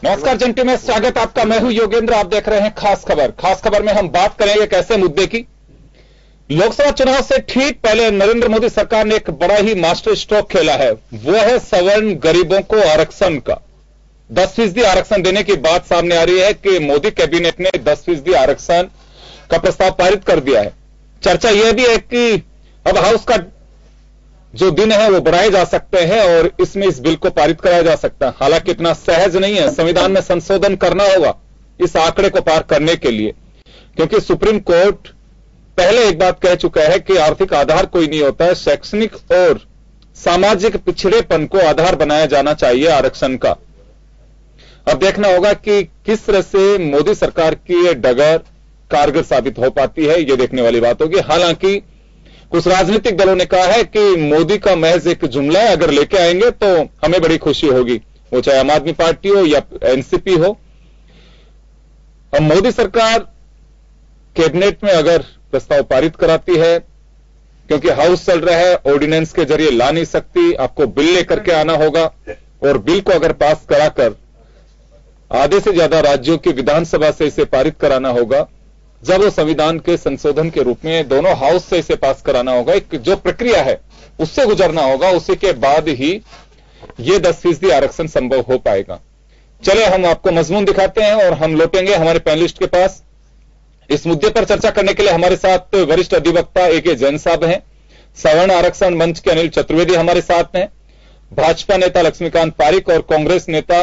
नमस्कार जंटी में स्वागत आपका। मैं हूं योगेंद्र, आप देख रहे हैं खास खबर। खास खबर में हम बात करेंगे एक ऐसे मुद्दे की। लोकसभा चुनाव से ठीक पहले नरेंद्र मोदी सरकार ने एक बड़ा ही मास्टर स्ट्रोक खेला है। वो है सवर्ण गरीबों को आरक्षण का 10% आरक्षण देने की बात सामने आ रही है कि मोदी कैबिनेट ने 10% आरक्षण का प्रस्ताव पारित कर दिया है। चर्चा यह भी है कि अब हाउस का जो दिन है वो बढ़ाए जा सकते हैं और इसमें इस बिल को पारित कराया जा सकता है। हालांकि इतना सहज नहीं है, संविधान में संशोधन करना होगा इस आंकड़े को पार करने के लिए, क्योंकि सुप्रीम कोर्ट पहले एक बात कह चुका है कि आर्थिक आधार कोई नहीं होता है, शैक्षणिक और सामाजिक पिछड़ेपन को आधार बनाया जाना चाहिए आरक्षण का। अब देखना होगा कि किस तरह से मोदी सरकार की ये डगर कारगर साबित हो पाती है, ये देखने वाली बात होगी। हालांकि कुछ राजनीतिक दलों ने कहा है कि मोदी का महज एक जुमला अगर लेके आएंगे तो हमें बड़ी खुशी होगी, वो चाहे आम आदमी पार्टी हो या एनसीपी हो। अब मोदी सरकार कैबिनेट में अगर प्रस्ताव पारित कराती है, क्योंकि हाउस चल रहा है, ऑर्डिनेंस के जरिए ला नहीं सकती, आपको बिल लेकर के आना होगा और बिल को अगर पास कराकर आधे से ज्यादा राज्यों की विधानसभा से इसे पारित कराना होगा, जब वो संविधान के संशोधन के रूप में दोनों हाउस से इसे पास कराना होगा, एक जो प्रक्रिया है उससे गुजरना होगा, उसी के बाद ही ये 10% आरक्षण संभव हो पाएगा। चले हम आपको मजमून दिखाते हैं और हम लौटेंगे हमारे पैनलिस्ट के पास। इस मुद्दे पर चर्चा करने के लिए हमारे साथ वरिष्ठ अधिवक्ता ए.के. जैन साहब हैं, सवर्ण आरक्षण मंच के अनिल चतुर्वेदी हमारे साथ हैं, भाजपा नेता लक्ष्मीकांत पारिक और कांग्रेस नेता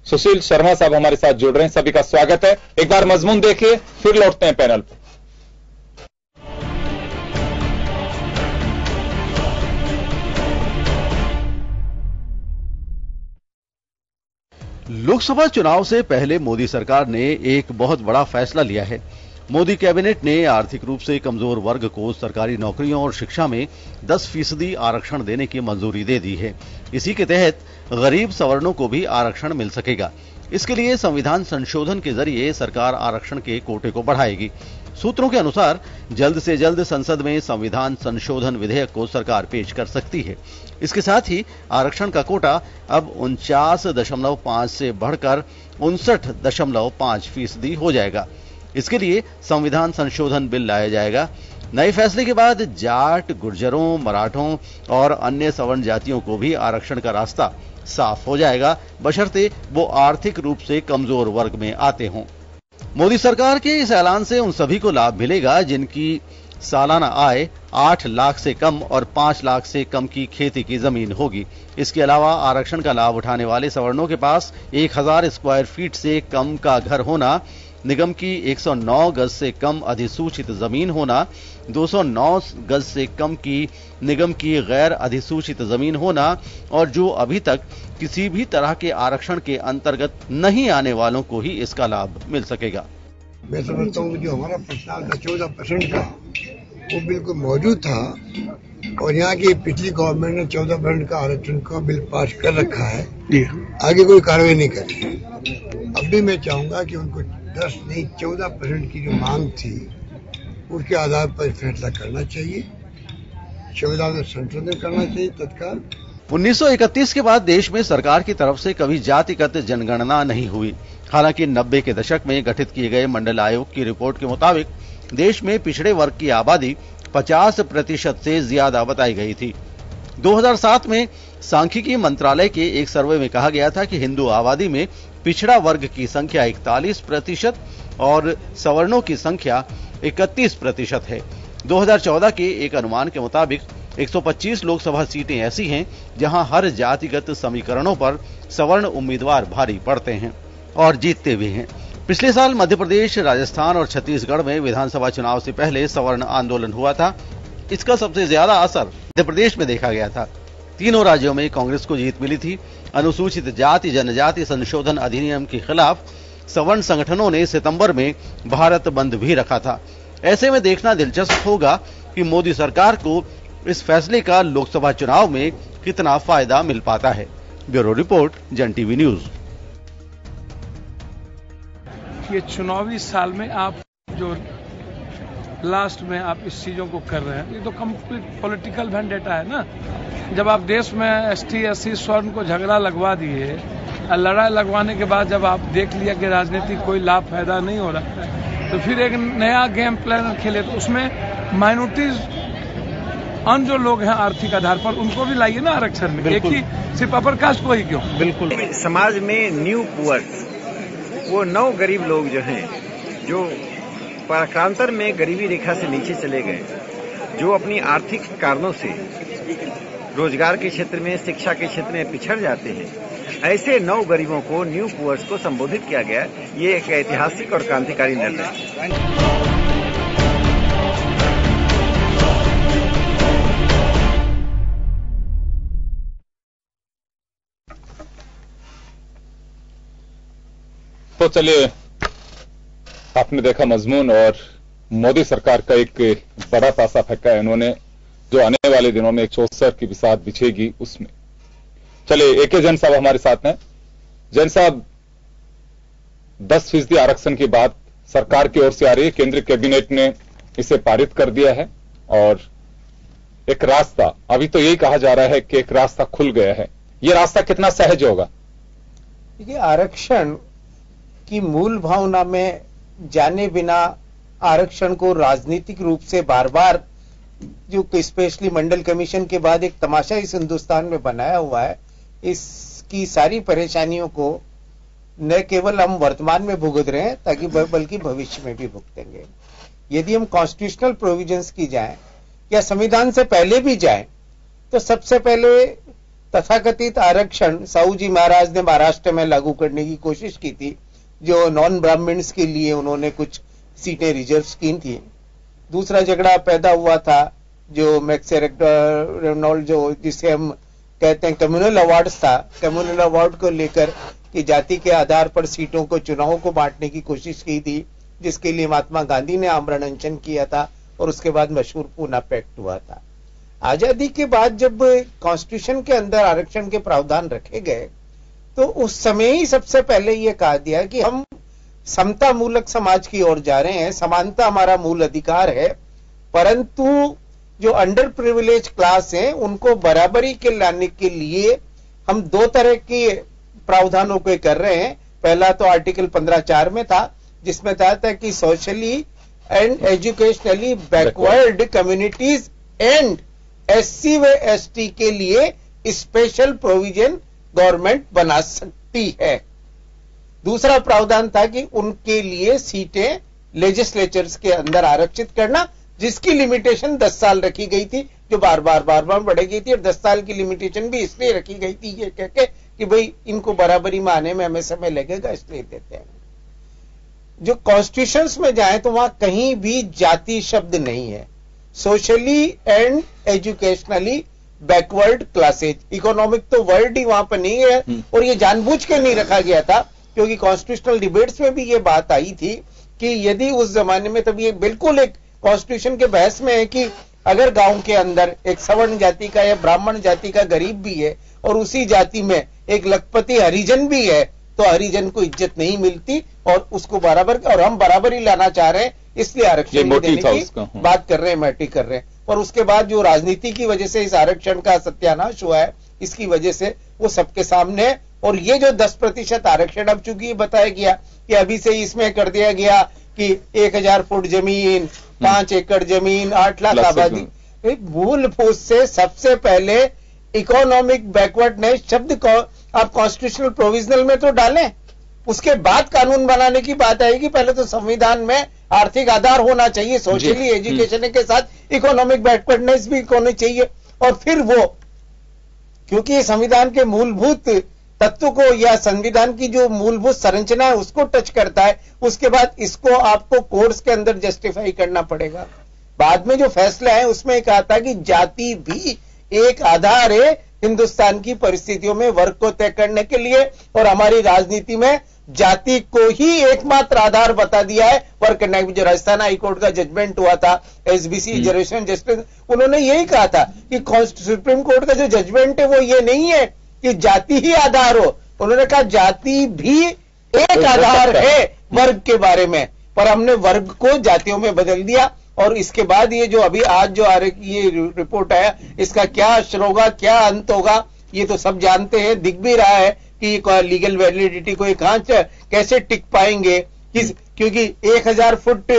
सुशील शर्मा साहब हमारे साथ जुड़ रहे हैं। सभी का स्वागत है। एक बार मजमून देखिए, फिर लौटते हैं पैनल पर। लोकसभा चुनाव से पहले मोदी सरकार ने एक बहुत बड़ा फैसला लिया है। मोदी कैबिनेट ने आर्थिक रूप से कमजोर वर्ग को सरकारी नौकरियों और शिक्षा में 10% आरक्षण देने की मंजूरी दे दी है। इसी के तहत गरीब सवर्णों को भी आरक्षण मिल सकेगा। इसके लिए संविधान संशोधन के जरिए सरकार आरक्षण के कोटे को बढ़ाएगी। सूत्रों के अनुसार जल्द से जल्द संसद में संविधान संशोधन विधेयक को सरकार पेश कर सकती है। इसके साथ ही आरक्षण का कोटा अब 49.5 से बढ़कर 59.5% हो जाएगा। इसके लिए संविधान संशोधन बिल लाया जाएगा। नए फैसले के बाद जाट, गुर्जरों, मराठों और अन्य सवर्ण जातियों को भी आरक्षण का रास्ता साफ हो जाएगा, बशर्ते वो आर्थिक रूप से कमजोर वर्ग में आते हों। मोदी सरकार के इस ऐलान से उन सभी को लाभ मिलेगा जिनकी सालाना आय 8 लाख से कम और 5 लाख से कम की खेती की जमीन होगी। इसके अलावा आरक्षण का लाभ उठाने वाले सवर्णों के पास 1000 स्क्वायर फीट से कम का घर होना, निगम की 109 गज से कम अधिसूचित जमीन होना, 209 गज से कम की निगम की गैर अधिसूचित जमीन होना और जो अभी तक किसी भी तरह के आरक्षण के अंतर्गत नहीं आने वालों को ही इसका लाभ मिल सकेगा। मैं समझता हूँ जो हमारा प्रस्ताव था 14% का, वो बिल्कुल मौजूद था और यहाँ की पिछली गवर्नमेंट ने 14% का आरक्षण का बिल पास कर रखा है, आगे कोई कार्रवाई नहीं करी। अब भी मैं चाहूंगा कि उनको 10 नहीं 14% की जो मांग थी उसके आधार पर फैसला करना चाहिए, संविधान में संशोधन करना चाहिए तत्काल। 1931 के बाद देश में सरकार की तरफ से कभी जातिगत जनगणना नहीं हुई। हालांकि 90 के दशक में गठित किए गए मंडल आयोग की रिपोर्ट के मुताबिक देश में पिछड़े वर्ग की आबादी 50% से ज्यादा बताई गई थी। 2007 में सांख्यिकी मंत्रालय के एक सर्वे में कहा गया था कि हिंदू आबादी में पिछड़ा वर्ग की संख्या 41% और सवर्णों की संख्या 31% है। 2014 के एक अनुमान के मुताबिक 125 लोकसभा सीटें ऐसी हैं जहां हर जातिगत समीकरणों पर सवर्ण उम्मीदवार भारी पड़ते हैं और जीतते भी हैं। पिछले साल मध्य प्रदेश, राजस्थान और छत्तीसगढ़ में विधानसभा चुनाव से पहले सवर्ण आंदोलन हुआ था। इसका सबसे ज्यादा असर मध्य प्रदेश में देखा गया था। तीनों राज्यों में कांग्रेस को जीत मिली थी। अनुसूचित जाति जनजाति संशोधन अधिनियम के खिलाफ सवर्ण संगठनों ने सितंबर में भारत बंद भी रखा था। ऐसे में देखना दिलचस्प होगा कि मोदी सरकार को इस फैसले का लोकसभा चुनाव में कितना फायदा मिल पाता है। ब्यूरो रिपोर्ट, जन टीवी न्यूज। ये चुनावी साल में आप जो लास्ट में आप इस चीजों को कर रहे हैं, ये तो कंप्लीट पॉलिटिकल वेंडेटा है ना। जब आप देश में एसटी एससी स्वर्ण को झगड़ा लगवा दिए लड़ाई लगवाने के बाद जब आप देख लिया कि राजनीति कोई लाभ फायदा नहीं हो रहा है, तो फिर एक नया गेम प्लान खेले। तो उसमें माइनॉरिटीज अन्य जो लोग हैं आर्थिक आधार पर, उनको भी लाइए ना आरक्षण में, एक ही सिर्फ अपर कास्ट को ही क्यों? बिल्कुल। समाज में न्यू पुअर, वो 9 गरीब लोग जो हैं, जो पराक्रांतर में गरीबी रेखा से नीचे चले गए, जो अपनी आर्थिक कारणों से रोजगार के क्षेत्र में, शिक्षा के क्षेत्र में पिछड़ जाते हैं, ऐसे 9 गरीबों को, न्यू पुअर्स को संबोधित किया गया। ये एक ऐतिहासिक और क्रांतिकारी निर्णय है। तो चलिए, आपने देखा मजमून, और मोदी सरकार का एक बड़ा तासा फेंका है इन्होंने, जो आने वाले दिनों में एक चौसर की बिसात बिछेगी उसमें। चलिए, एके जैन साहब हमारे साथ हैं। जैन साहब, 10% आरक्षण की बात सरकार की ओर से आ रही है, केंद्रीय कैबिनेट ने इसे पारित कर दिया है, और एक रास्ता, अभी तो यही कहा जा रहा है कि एक रास्ता खुल गया है। यह रास्ता कितना सहज होगा? देखिए, आरक्षण की मूल भावना में जाने बिना आरक्षण को राजनीतिक रूप से बार बार, जो स्पेशली मंडल कमीशन के बाद एक तमाशा इस हिंदुस्तान में बनाया हुआ है, इसकी सारी परेशानियों को न केवल हम वर्तमान में भुगत रहे हैं, ताकि बल्कि भविष्य में भी भुगतेंगे। यदि हम कॉन्स्टिट्यूशनल प्रोविजंस की जाएं या संविधान से पहले भी जाएं, तो सबसे पहले तथाकथित आरक्षण साहू जी महाराज ने महाराष्ट्र में लागू करने की कोशिश की थी, जो नॉन ब्राह्मण्स के लिए उन्होंने कुछ सीटें रिजर्व की थी। दूसरा झगड़ा पैदा हुआ था जो मैक्सेरेक्टोल, जो जिसे हम कहते हैं कम्युनल अवार्ड्स था, कम्युनल अवार्ड को लेकर कि जाति के आधार पर सीटों को, चुनावों को बांटने की कोशिश की थी, जिसके लिए महात्मा गांधी ने आमरण अनशन किया था, और उसके बाद मशहूर पूना पैक्ट हुआ था। आजादी के बाद जब कॉन्स्टिट्यूशन के अंदर आरक्षण के प्रावधान रखे गए, तो उस समय ही सबसे पहले यह कहा दिया कि हम समता मूलक समाज की ओर जा रहे हैं, समानता हमारा मूल अधिकार है, परंतु जो अंडर प्रिविलेज क्लास है उनको बराबरी के लाने के लिए हम 2 तरह के प्रावधानों को कर रहे हैं। पहला तो आर्टिकल 15(4) में था, जिसमें था कि socially and educationally backward communities and SC व ST के लिए स्पेशल प्रोविजन गवर्नमेंट बना सकती है। दूसरा प्रावधान था कि उनके लिए सीटें लेजिस्लेचर्स के अंदर आरक्षित करना, जिसकी लिमिटेशन 10 साल रखी गई थी, जो बार बार बढ़ गई थी, और 10 साल की लिमिटेशन भी इसलिए रखी गई थी ये कह के कि भाई इनको बराबरी में आने में हमें समय लगेगा, इसलिए देते हैं। जो कॉन्स्टिट्यूशंस में जाए तो वहां कहीं भी जाति शब्द नहीं है। Socially and educationally backward classes, economic तो वर्ड ही वहां पर नहीं है, और ये जानबूझ के नहीं रखा गया था, क्योंकि कॉन्स्टिट्यूशनल डिबेट्स में भी ये बात आई थी कि यदि उस जमाने में, तब ये बिल्कुल एक कॉन्स्टिट्यूशन के बहस में है कि अगर गांव के अंदर एक सवर्ण जाति का या ब्राह्मण जाति का गरीब भी है, और उसी जाति में एक लखपति हरिजन भी है, तो हरिजन को इज्जत नहीं मिलती, और उसको बराबर, और हम बराबरी लाना चाह रहे हैं, इसलिए आरक्षण देने की बात कर रहे हैं, मैटी कर रहे हैं। और उसके बाद जो राजनीति की वजह से इस आरक्षण का सत्यानाश हुआ है, इसकी वजह से वो सबके सामने है। और ये जो 10% आरक्षण, अब चूंकि बताया गया कि अभी से इसमें कर दिया गया कि 1000 फुट जमीन, 5 एकड़ जमीन, 8 लाख आबादी, मूलभूत से सबसे पहले इकोनॉमिक बैकवर्डनेस शब्द को आप कॉन्स्टिट्यूशनल प्रोविजनल में तो डालें, उसके बाद कानून बनाने की बात आएगी। पहले तो संविधान में आर्थिक आधार होना चाहिए, सोशली एजुकेशन के साथ इकोनॉमिक बैकवर्डनेस भी होनी चाहिए, और फिर वो, क्योंकि संविधान के मूलभूत तत्व को या संविधान की जो मूलभूत संरचना है उसको टच करता है, उसके बाद इसको आपको कोर्ट्स के अंदर जस्टिफाई करना पड़ेगा। बाद में जो फैसला है उसमें कहा था कि जाति भी एक आधार है हिंदुस्तान की परिस्थितियों में वर्ग को तय करने के लिए, और हमारी राजनीति में जाति को ही एकमात्र आधार बता दिया है वर्ग करने की। जो राजस्थान हाईकोर्ट का जजमेंट हुआ था, SBC जनरेशन जस्टिस, उन्होंने यही कहा था कि सुप्रीम कोर्ट का जो जजमेंट है वो ये नहीं है कि जाति ही आधार हो, उन्होंने कहा जाति भी एक आधार है वर्ग के बारे में, पर हमने वर्ग को जातियों में बदल दिया। और इसके बाद ये जो अभी आज जो ये रिपोर्ट आया, इसका क्या असर होगा, क्या अंत होगा, ये तो सब जानते हैं, दिख भी रहा है कि लीगल वैलिडिटी को कहां कैसे टिक पाएंगे, क्योंकि 1000 फुट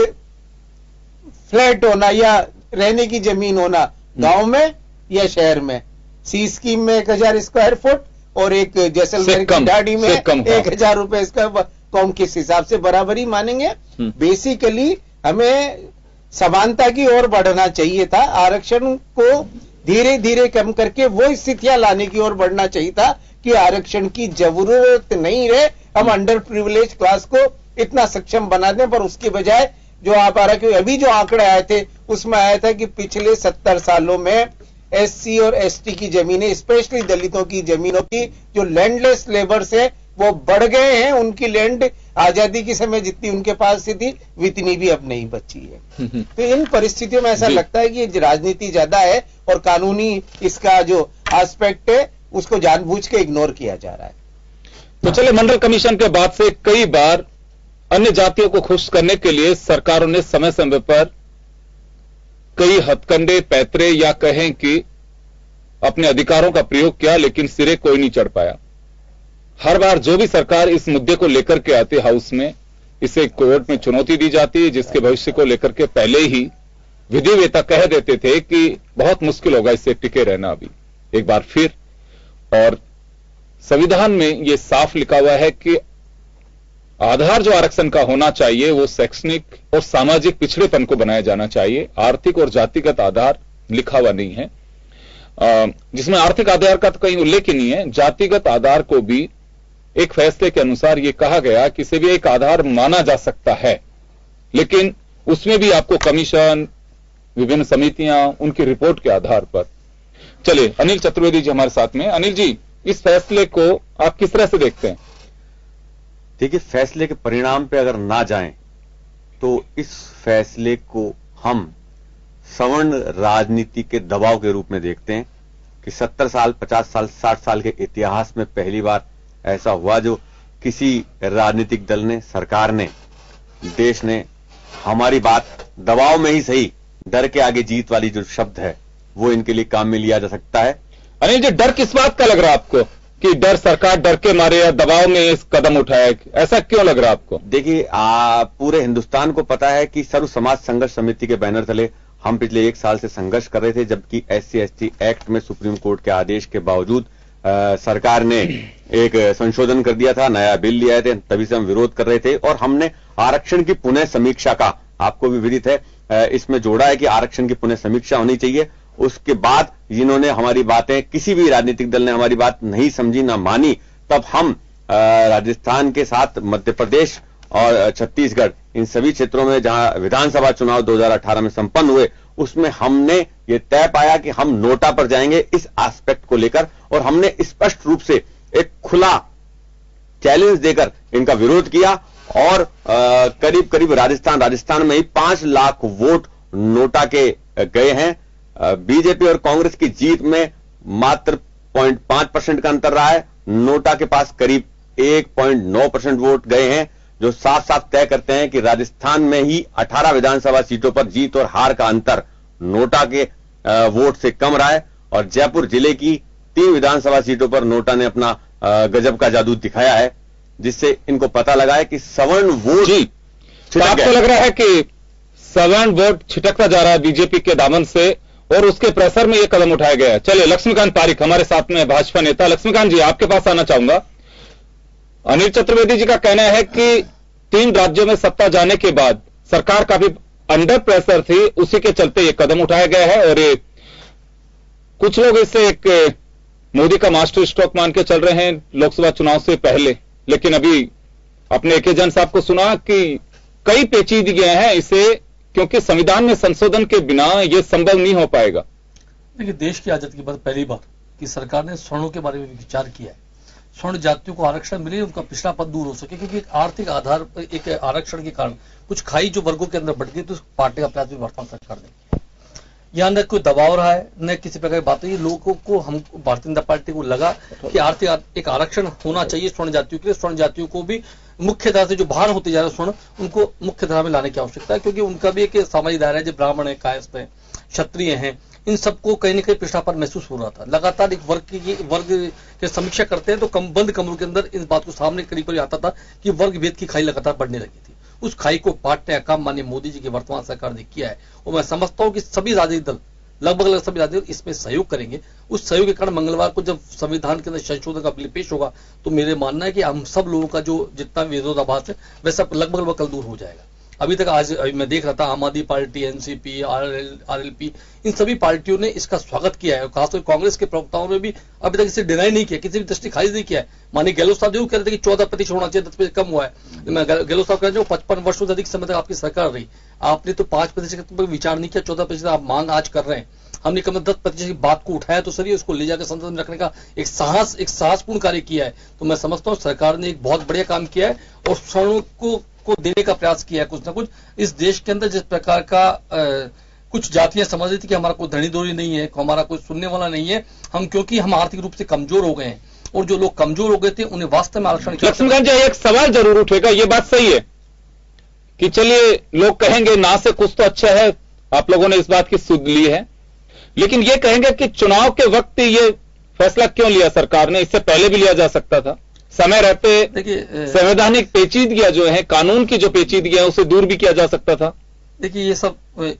फ्लैट होना या रहने की जमीन होना गांव में या शहर में, सी स्कीम में 1000 स्क्वायर फुट और एक जैसलमेर की ढाडी में 1000 रुपए इसका कौन किस हिसाब से बराबरी मानेंगे। बेसिकली हमें समानता की ओर बढ़ना चाहिए था, आरक्षण को धीरे धीरे कम करके वो स्थितियां लाने की ओर बढ़ना चाहिए था कि आरक्षण की जरूरत नहीं रहे, हम अंडर प्रिविलेज क्लास को इतना सक्षम बना दें। पर उसके बजाय जो आप अभी जो आंकड़े आए थे उसमें आया था कि पिछले 70 सालों में एससी और एसटी की जमीनें, स्पेशली दलितों की जमीनों की जो लैंडलेस लेबर्स है वो बढ़ गए हैं, उनकी लैंड आजादी के समय जितनी उनके पास थी उतनी भी अब नहीं बची है। तो इन परिस्थितियों में ऐसा लगता है कि राजनीति ज्यादा है और कानूनी इसका जो एस्पेक्ट है उसको जानबूझ के इग्नोर किया जा रहा है। तो चले, मंडल कमीशन के बाद से कई बार अन्य जातियों को खुश करने के लिए सरकारों ने समय समय पर कई हथकंडे, पैतरे या कहें कि अपने अधिकारों का प्रयोग किया, लेकिन सिरे कोई नहीं चढ़ पाया। हर बार जो भी सरकार इस मुद्दे को लेकर के आती हाउस में, इसे कोर्ट में चुनौती दी जाती है, जिसके भविष्य को लेकर के पहले ही विधिवेता कह देते थे कि बहुत मुश्किल होगा इससे टिके रहना अभी एक बार फिर। और संविधान में यह साफ लिखा हुआ है कि आधार जो आरक्षण का होना चाहिए वो शैक्षणिक और सामाजिक पिछड़ेपन को बनाया जाना चाहिए, आर्थिक और जातिगत आधार लिखा हुआ नहीं है, जिसमें आर्थिक आधार का तो कहीं उल्लेख ही नहीं है। जातिगत आधार को भी एक फैसले के अनुसार यह कहा गया कि इसे भी एक आधार माना जा सकता है, लेकिन उसमें भी आपको कमीशन, विभिन्न समितियां, उनकी रिपोर्ट के आधार पर। चले, अनिल चतुर्वेदी जी हमारे साथ में। अनिल जी, इस फैसले को आप किस तरह से देखते हैं? देखिए, फैसले के परिणाम पे अगर ना जाएं तो इस फैसले को हम सवर्ण राजनीति के दबाव के रूप में देखते हैं कि 70 साल, 50 साल, 60 साल के इतिहास में पहली बार ऐसा हुआ जो किसी राजनीतिक दल ने, सरकार ने, देश ने हमारी बात दबाव में ही सही, डर के आगे जीत वाली जो शब्द है वो इनके लिए काम में लिया जा सकता है। अनिल जी, डर किस बात का लग रहा है आपको कि डर सरकार डर के मारे या दबाव में इस कदम उठाया, ऐसा क्यों लग रहा है आपको? देखिए, पूरे हिंदुस्तान को पता है कि सर्व समाज संघर्ष समिति के बैनर तले हम पिछले 1 साल से संघर्ष कर रहे थे, जबकि SC/ST एक्ट में सुप्रीम कोर्ट के आदेश के बावजूद सरकार ने एक संशोधन कर दिया था, नया बिल लिया थे, तभी से हम विरोध कर रहे थे। और हमने आरक्षण की पुनः समीक्षा का, आपको भी विदित है, इसमें जोड़ा है कि आरक्षण की पुनः समीक्षा होनी चाहिए। उसके बाद जिन्होंने हमारी बातें, किसी भी राजनीतिक दल ने हमारी बात नहीं समझी, ना मानी, तब हम राजस्थान के साथ मध्य प्रदेश और छत्तीसगढ़, इन सभी क्षेत्रों में जहां विधानसभा चुनाव 2018 में संपन्न हुए, उसमें हमने ये तय पाया कि हम नोटा पर जाएंगे इस एस्पेक्ट को लेकर, और हमने स्पष्ट रूप से एक खुला चैलेंज देकर इनका विरोध किया। और करीब करीब राजस्थान में ही 5 लाख वोट नोटा के गए हैं। बीजेपी और कांग्रेस की जीत में मात्र 0.5% का अंतर रहा है। नोटा के पास करीब 1.9% वोट गए हैं, जो साफ साफ तय करते हैं कि राजस्थान में ही 18 विधानसभा सीटों पर जीत और हार का अंतर नोटा के वोट से कम रहा है। और जयपुर जिले की 3 विधानसभा सीटों पर नोटा ने अपना गजब का जादू दिखाया है, जिससे इनको पता लगा है कि सवर्ण वोट तो आपको लग रहा है कि सवर्ण वोट छिटकता जा रहा है बीजेपी के दामन से, और उसके प्रेशर में यह कदम उठाया गया है। चलिए, लक्ष्मीकांत पारिक हमारे साथ में, भाजपा नेता। लक्ष्मीकांत जी, आपके पास आना चाहूंगा। अनिल चतुर्वेदी जी का कहना है कि 3 राज्यों में सत्ता जाने के बाद सरकार काफी अंडर प्रेशर थी, उसी के चलते यह कदम उठाया गया है। और ये कुछ लोग इसे एक मोदी का मास्टर स्ट्रोक मान के चल रहे हैं लोकसभा चुनाव से पहले, लेकिन अभी अपने AK जैन साहब को सुना कि कई पेचीदगियां हैं इसे, क्योंकि संविधान में संशोधन के बिना यह संभव नहीं हो पाएगा। देखिए, देश की आजादी के बाद पहली बार कि सरकार ने स्वर्णों के बारे में विचार किया है। स्वर्ण जातियों को आरक्षण मिले, उनका पिछड़ा पद दूर हो सके, क्योंकि एक आर्थिक आधार पर एक आरक्षण के कारण कुछ खाई जो वर्गों के अंदर बढ़ गई, तो पार्टी का प्रयास भी वर्तमान सरकार ने। यहाँ न कोई दबाव रहा है, न किसी प्रकार की बात है। लोगों को, हम भारतीय जनता पार्टी को लगा कि आर्थिक एक आरक्षण होना चाहिए स्वर्ण जातियों के लिए। स्वर्ण जातियों को भी मुख्य धारा से जो बाहर होते जा रहे स्वर्ण, उनको मुख्य धारा में लाने की आवश्यकता है, क्योंकि उनका भी एक सामाजिक दायरा है। जो ब्राह्मण है, कायस्थ है, क्षत्रिय हैं, इन सबको कहीं न कहीं पिछड़ापन महसूस हो रहा था। लगातार एक वर्ग की समीक्षा करते हैं तो बंद कमरों के अंदर इस बात को सामने करीब आता था कि वर्ग भेद की खाई लगातार बढ़ने लगी थी। उस खाई को पाटने का काम माननीय मोदी जी की वर्तमान सरकार ने किया है और मैं समझता हूं कि सभी राजनीतिक दल लगभग सभी राजनीतिक दल इसमें सहयोग करेंगे। उस सहयोग के कारण मंगलवार को जब संविधान के अंदर संशोधन का बिल पेश होगा तो मेरे मानना है कि हम सब लोगों का जो जितना विरोधाभास है वह सब लगभग कल दूर हो जाएगा। अभी तक आज मैं देख रहा था आम आदमी पार्टी, एनसीपी, आरएलपी, इन सभी पार्टियों ने इसका स्वागत किया है। खासकर कांग्रेस के प्रवक्ताओं ने भी अभी तक इसे डिनाई नहीं किया, किसी भी दृष्टि खारिज नहीं किया है। माननीय गहलोत साहब जो कह रहे थे कि 14% होना चाहिए, 10% कम हुआ है। गहलोत साहब कह रहे हैं 55 वर्षों से अधिक समय तक आपकी सरकार रही, आपने तो 5% पर विचार नहीं किया, 14% आप मांग आज कर रहे हैं। हमने कम 10% की बात को उठाया तो सर उसको ले जाकर संसद में रखने का एक साहसपूर्ण कार्य किया है। तो मैं समझता हूँ सरकार ने एक बहुत बढ़िया काम किया है और सवर्णों को देने का प्रयास किया है कुछ ना कुछ। इस देश के अंदर जिस प्रकार का कुछ जातियां समझ रही थी कि हमारा कोई धनी दोरी नहीं है, हमारा कोई सुनने वाला नहीं है, क्योंकि हम आर्थिक रूप से कमजोर हो गए हैं और जो लोग कमजोर हो गए थे उन्हें वास्तव में आरक्षण। लक्ष्मणगंज एक सवाल जरूर उठेगा, ये बात सही है कि चलिए लोग कहेंगे ना से कुछ तो अच्छा है, आप लोगों ने इस बात की सुध ली है, लेकिन ये कहेंगे कि चुनाव के वक्त ये फैसला क्यों लिया सरकार ने, इससे पहले भी लिया जा सकता था। समय रहते देखिए संवैधानिक पेचीदगियां जो है, कानून की जो पेचीदगियां उसे दूर भी किया जा सकता था। देखिए ये सब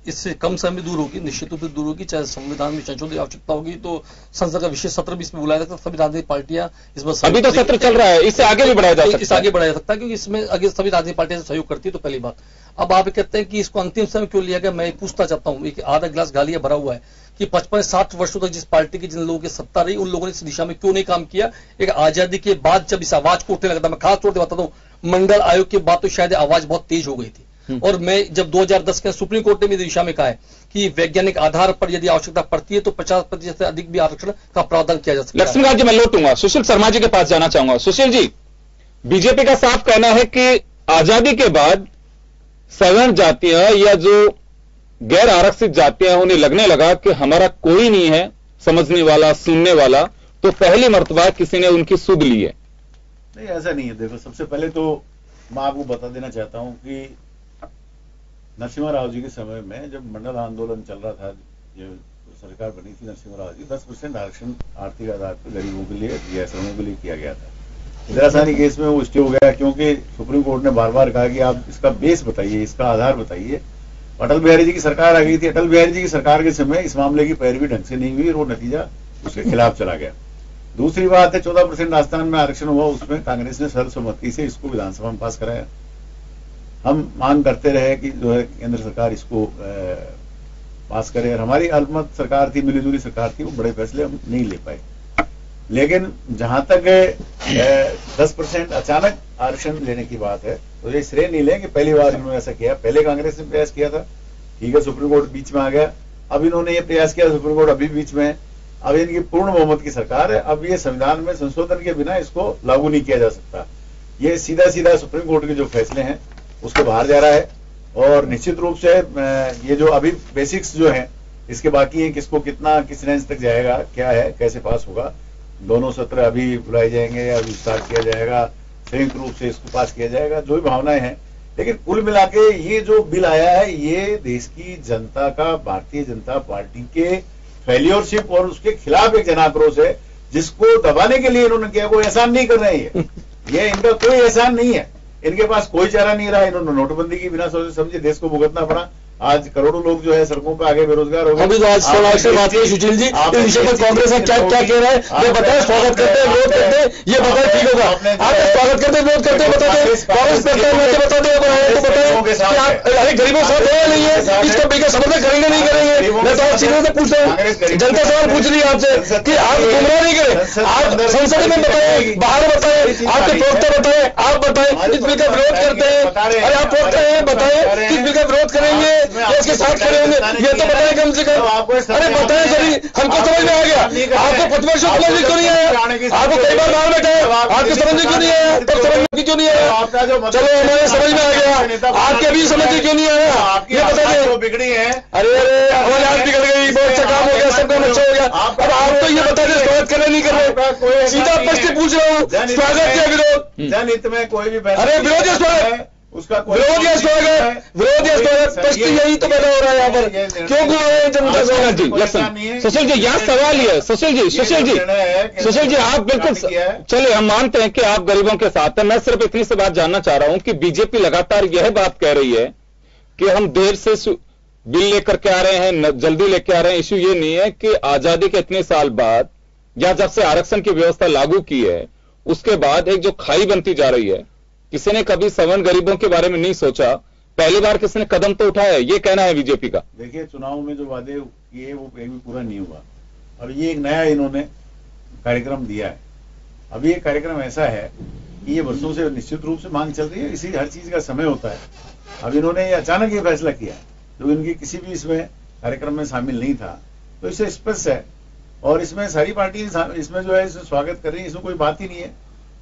इससे कम समय में दूर होगी, निश्चित रूप से दूर होगी। चाहे संविधान में संशोधन की आवश्यकता होगी तो संसद का विशेष सत्र भी इसमें बुलाया जाता है। सभी राजनीतिक पार्टियां इसमें अभी तो सत्र चल रहा है, इससे आगे भी बढ़ाया जा सकता है। इससे आगे बढ़ाया जा सकता है क्योंकि इसमें आगे सभी राजनीतिक पार्टियां सहयोग करती है। तो पहली बात, अब आप कहते हैं कि इसको अंतिम समय क्यों लिया गया, मैं पूछना चाहता हूँ। एक आधा गिलास गालियां भरा हुआ है कि 55-60 वर्षों तक जिस पार्टी की जिन लोगों की सत्ता रही उन लोगों ने इस दिशा में क्यों नहीं काम किया। एक आजादी के बाद जब इस आवाज को उठने लगा था, मैं खास तौर पर बताता हूँ, मंडल आयोग के बाद तो शायद आवाज बहुत तेज हो गई थी। और मैं जब 2010 के सुप्रीम कोर्ट ने भी दिशा में कहा है कि वैज्ञानिक आधार पर यदि आवश्यकता पड़ती है तो 50% से अधिक भी आरक्षण का प्रावधान किया जा सकता है। लक्ष्मणगंज जी मैं लौटूंगा, सुशील शर्मा जी के पास जाना चाहूंगा। सुशील जी, बीजेपी का साफ कहना है कि आजादी के बाद सवर्ण जातियां या जो गैर आरक्षित जातियां उन्हें लगने लगा कि हमारा कोई नहीं है समझने वाला, सुनने वाला, तो पहली मर्तबा किसी ने उनकी सुध ली है। नहीं, ऐसा नहीं है। देखो, सबसे पहले तो मैं आपको बता देना चाहता हूं कि नरसिम्हा राव जी के समय में जब मंडल आंदोलन चल रहा था, जो सरकार बनी थी नरसिम्हा राव जी, 10% आरक्षण आर्थिक आधार पर गरीबों के लिए या श्रमों के लिए किया गया था। इंदिरा साहनी केस में वो स्टे हो गया क्योंकि सुप्रीम कोर्ट ने बार बार कहा कि आप इसका बेस बताइए, इसका आधार बताइए। अटल बिहारी जी की सरकार आ गई थी, अटल बिहारी जी की सरकार के समय इस मामले की पैरवी ढंग से नहीं हुई और वो नतीजा उसके खिलाफ चला गया। दूसरी बात है, 14% राजस्थान में आरक्षण हुआ, उसमें कांग्रेस ने सर्वसम्मति से इसको विधानसभा में पास कराया। हम मांग करते रहे कि जो है केंद्र सरकार इसको पास करे, और हमारी अल्पमत सरकार थी, मिलीजुली सरकार थी, वो बड़े फैसले हम नहीं ले पाए। लेकिन जहां तक 10% अचानक आरक्षण लेने की बात है तो ये श्रेय नहीं लें कि पहली बार इन्होंने ऐसा किया। पहले कांग्रेस ने प्रयास किया था, ठीक है, सुप्रीम कोर्ट बीच में आ गया, अब इन्होंने ये प्रयास किया, सुप्रीम कोर्ट अभी बीच में है, अब इनकी पूर्ण बहुमत की सरकार है, अब ये संविधान में संशोधन के बिना इसको लागू नहीं किया जा सकता। ये सीधा सीधा सुप्रीम कोर्ट के जो फैसले हैं उसके बाहर जा रहा है। और निश्चित रूप से ये जो अभी बेसिक्स जो है इसके बाकी है, किसको कितना किस रेंज तक जाएगा, क्या है, कैसे पास होगा, दोनों सत्र अभी बुलाए जाएंगे या विस्तार किया जाएगा, संयुक्त रूप से इसको पास किया जाएगा, जो भी भावनाएं हैं। लेकिन कुल मिला के ये जो बिल आया है ये देश की जनता का, भारतीय जनता पार्टी के फेल्योरशिप और उसके खिलाफ एक जनाक्रोश है, जिसको दबाने के लिए इन्होंने किया। कोई एहसान नहीं कर रहे हैं, ये इनका कोई एहसान नहीं है, इनके पास कोई चारा नहीं रहा। इन्होंने नोटबंदी की बिना सोचे समझे देश को भुगतना पड़ा। आज करोड़ों लोग जो है सड़कों पर आगे बेरोजगार हो गए। अभी तो आज से बात है सुशील जी, इस विषय पर कांग्रेस का क्या कह रहा है ये बताएं। स्वागत करते हैं, विरोध करते हैं, ये बताएं, ठीक होगा। आप स्वागत करते हैं, विरोध करते हैं, बता दें। कांग्रेस बता दें आप अरे गरीबों साथ है नहीं है, इसका बिल्कुल समर्थन करेंगे नहीं करेंगे। मैं तो आप सीधे से पूछ रहा हूँ, जनता सवाल पूछ रही है आपसे कि आप गुमराह नहीं करें, आप संसद में बताएं, बाहर बताएं, आपके प्रवक्ता बताएं, आप बताएं इस बिल का विरोध करते हैं। अरे आप प्रवक्ता हैं, बताएं किस बिल का विरोध करेंगे, इसके साथ खड़े होंगे, ये तो बताएं कम से कम। अरे बताएं सभी, हमको समझ में आ गया। आपको 5 वर्षों समझ में क्यों नहीं आया? आपको कई बार बाहर बैठे, आपकी समझ में क्यों नहीं आया? तब समझ में क्यों नहीं आया? चलो हमारे समझ में आ गया, आपके भी समझ में क्यों नहीं आया ये बता दें। बिगड़ी है, अरे हमारी आज बिगड़ गई, बहुत अच्छा काम हो गया, सबका अच्छा हो गया। अब आप तो ये बता दें स्वागत कर रहे नहीं कर रहे, सीधा प्रश्न पूछ रहा हूँ, स्वागत या विरोध? जनहित में कोई भी अरे विरोध या स्वागत? उसका विरोध या स्वागत यही तो पैदा हो रहा है यहाँ पर, क्यों गुआ जनता जी? सुशील जी यहाँ सवाल ही है, सुशील जी आप बिल्कुल चलिए, हम मानते हैं कि आप गरीबों के साथ हैं। मैं सिर्फ इतनी सी बात जानना चाह रहा हूं कि बीजेपी लगातार यह बात कह रही है कि हम देर से बिल लेकर के आ रहे हैं, जल्दी लेके आ रहे हैं। इश्यू ये नहीं है कि आजादी के इतने साल बाद या जब से आरक्षण की व्यवस्था लागू की है उसके बाद एक जो खाई बनती जा रही है, किसी ने कभी सवर्ण गरीबों के बारे में नहीं सोचा। पहली बार किसी ने कदम तो उठाया, ये कहना है बीजेपी का। देखिए, चुनाव में जो वादे किए वो एक भी पूरा नहीं हुआ और ये एक नया इन्होंने कार्यक्रम दिया है। अभी ये कार्यक्रम ऐसा है कि ये वर्षों से निश्चित रूप से मांग चल रही है, इसी हर चीज का समय होता है। अब इन्होंने ये अचानक ये फैसला किया जो इनकी किसी भी इसमें कार्यक्रम में शामिल नहीं था, तो इससे स्पष्ट है और इसमें सारी पार्टी इसमें जो है स्वागत कर रही है, इसमें कोई बात ही नहीं है।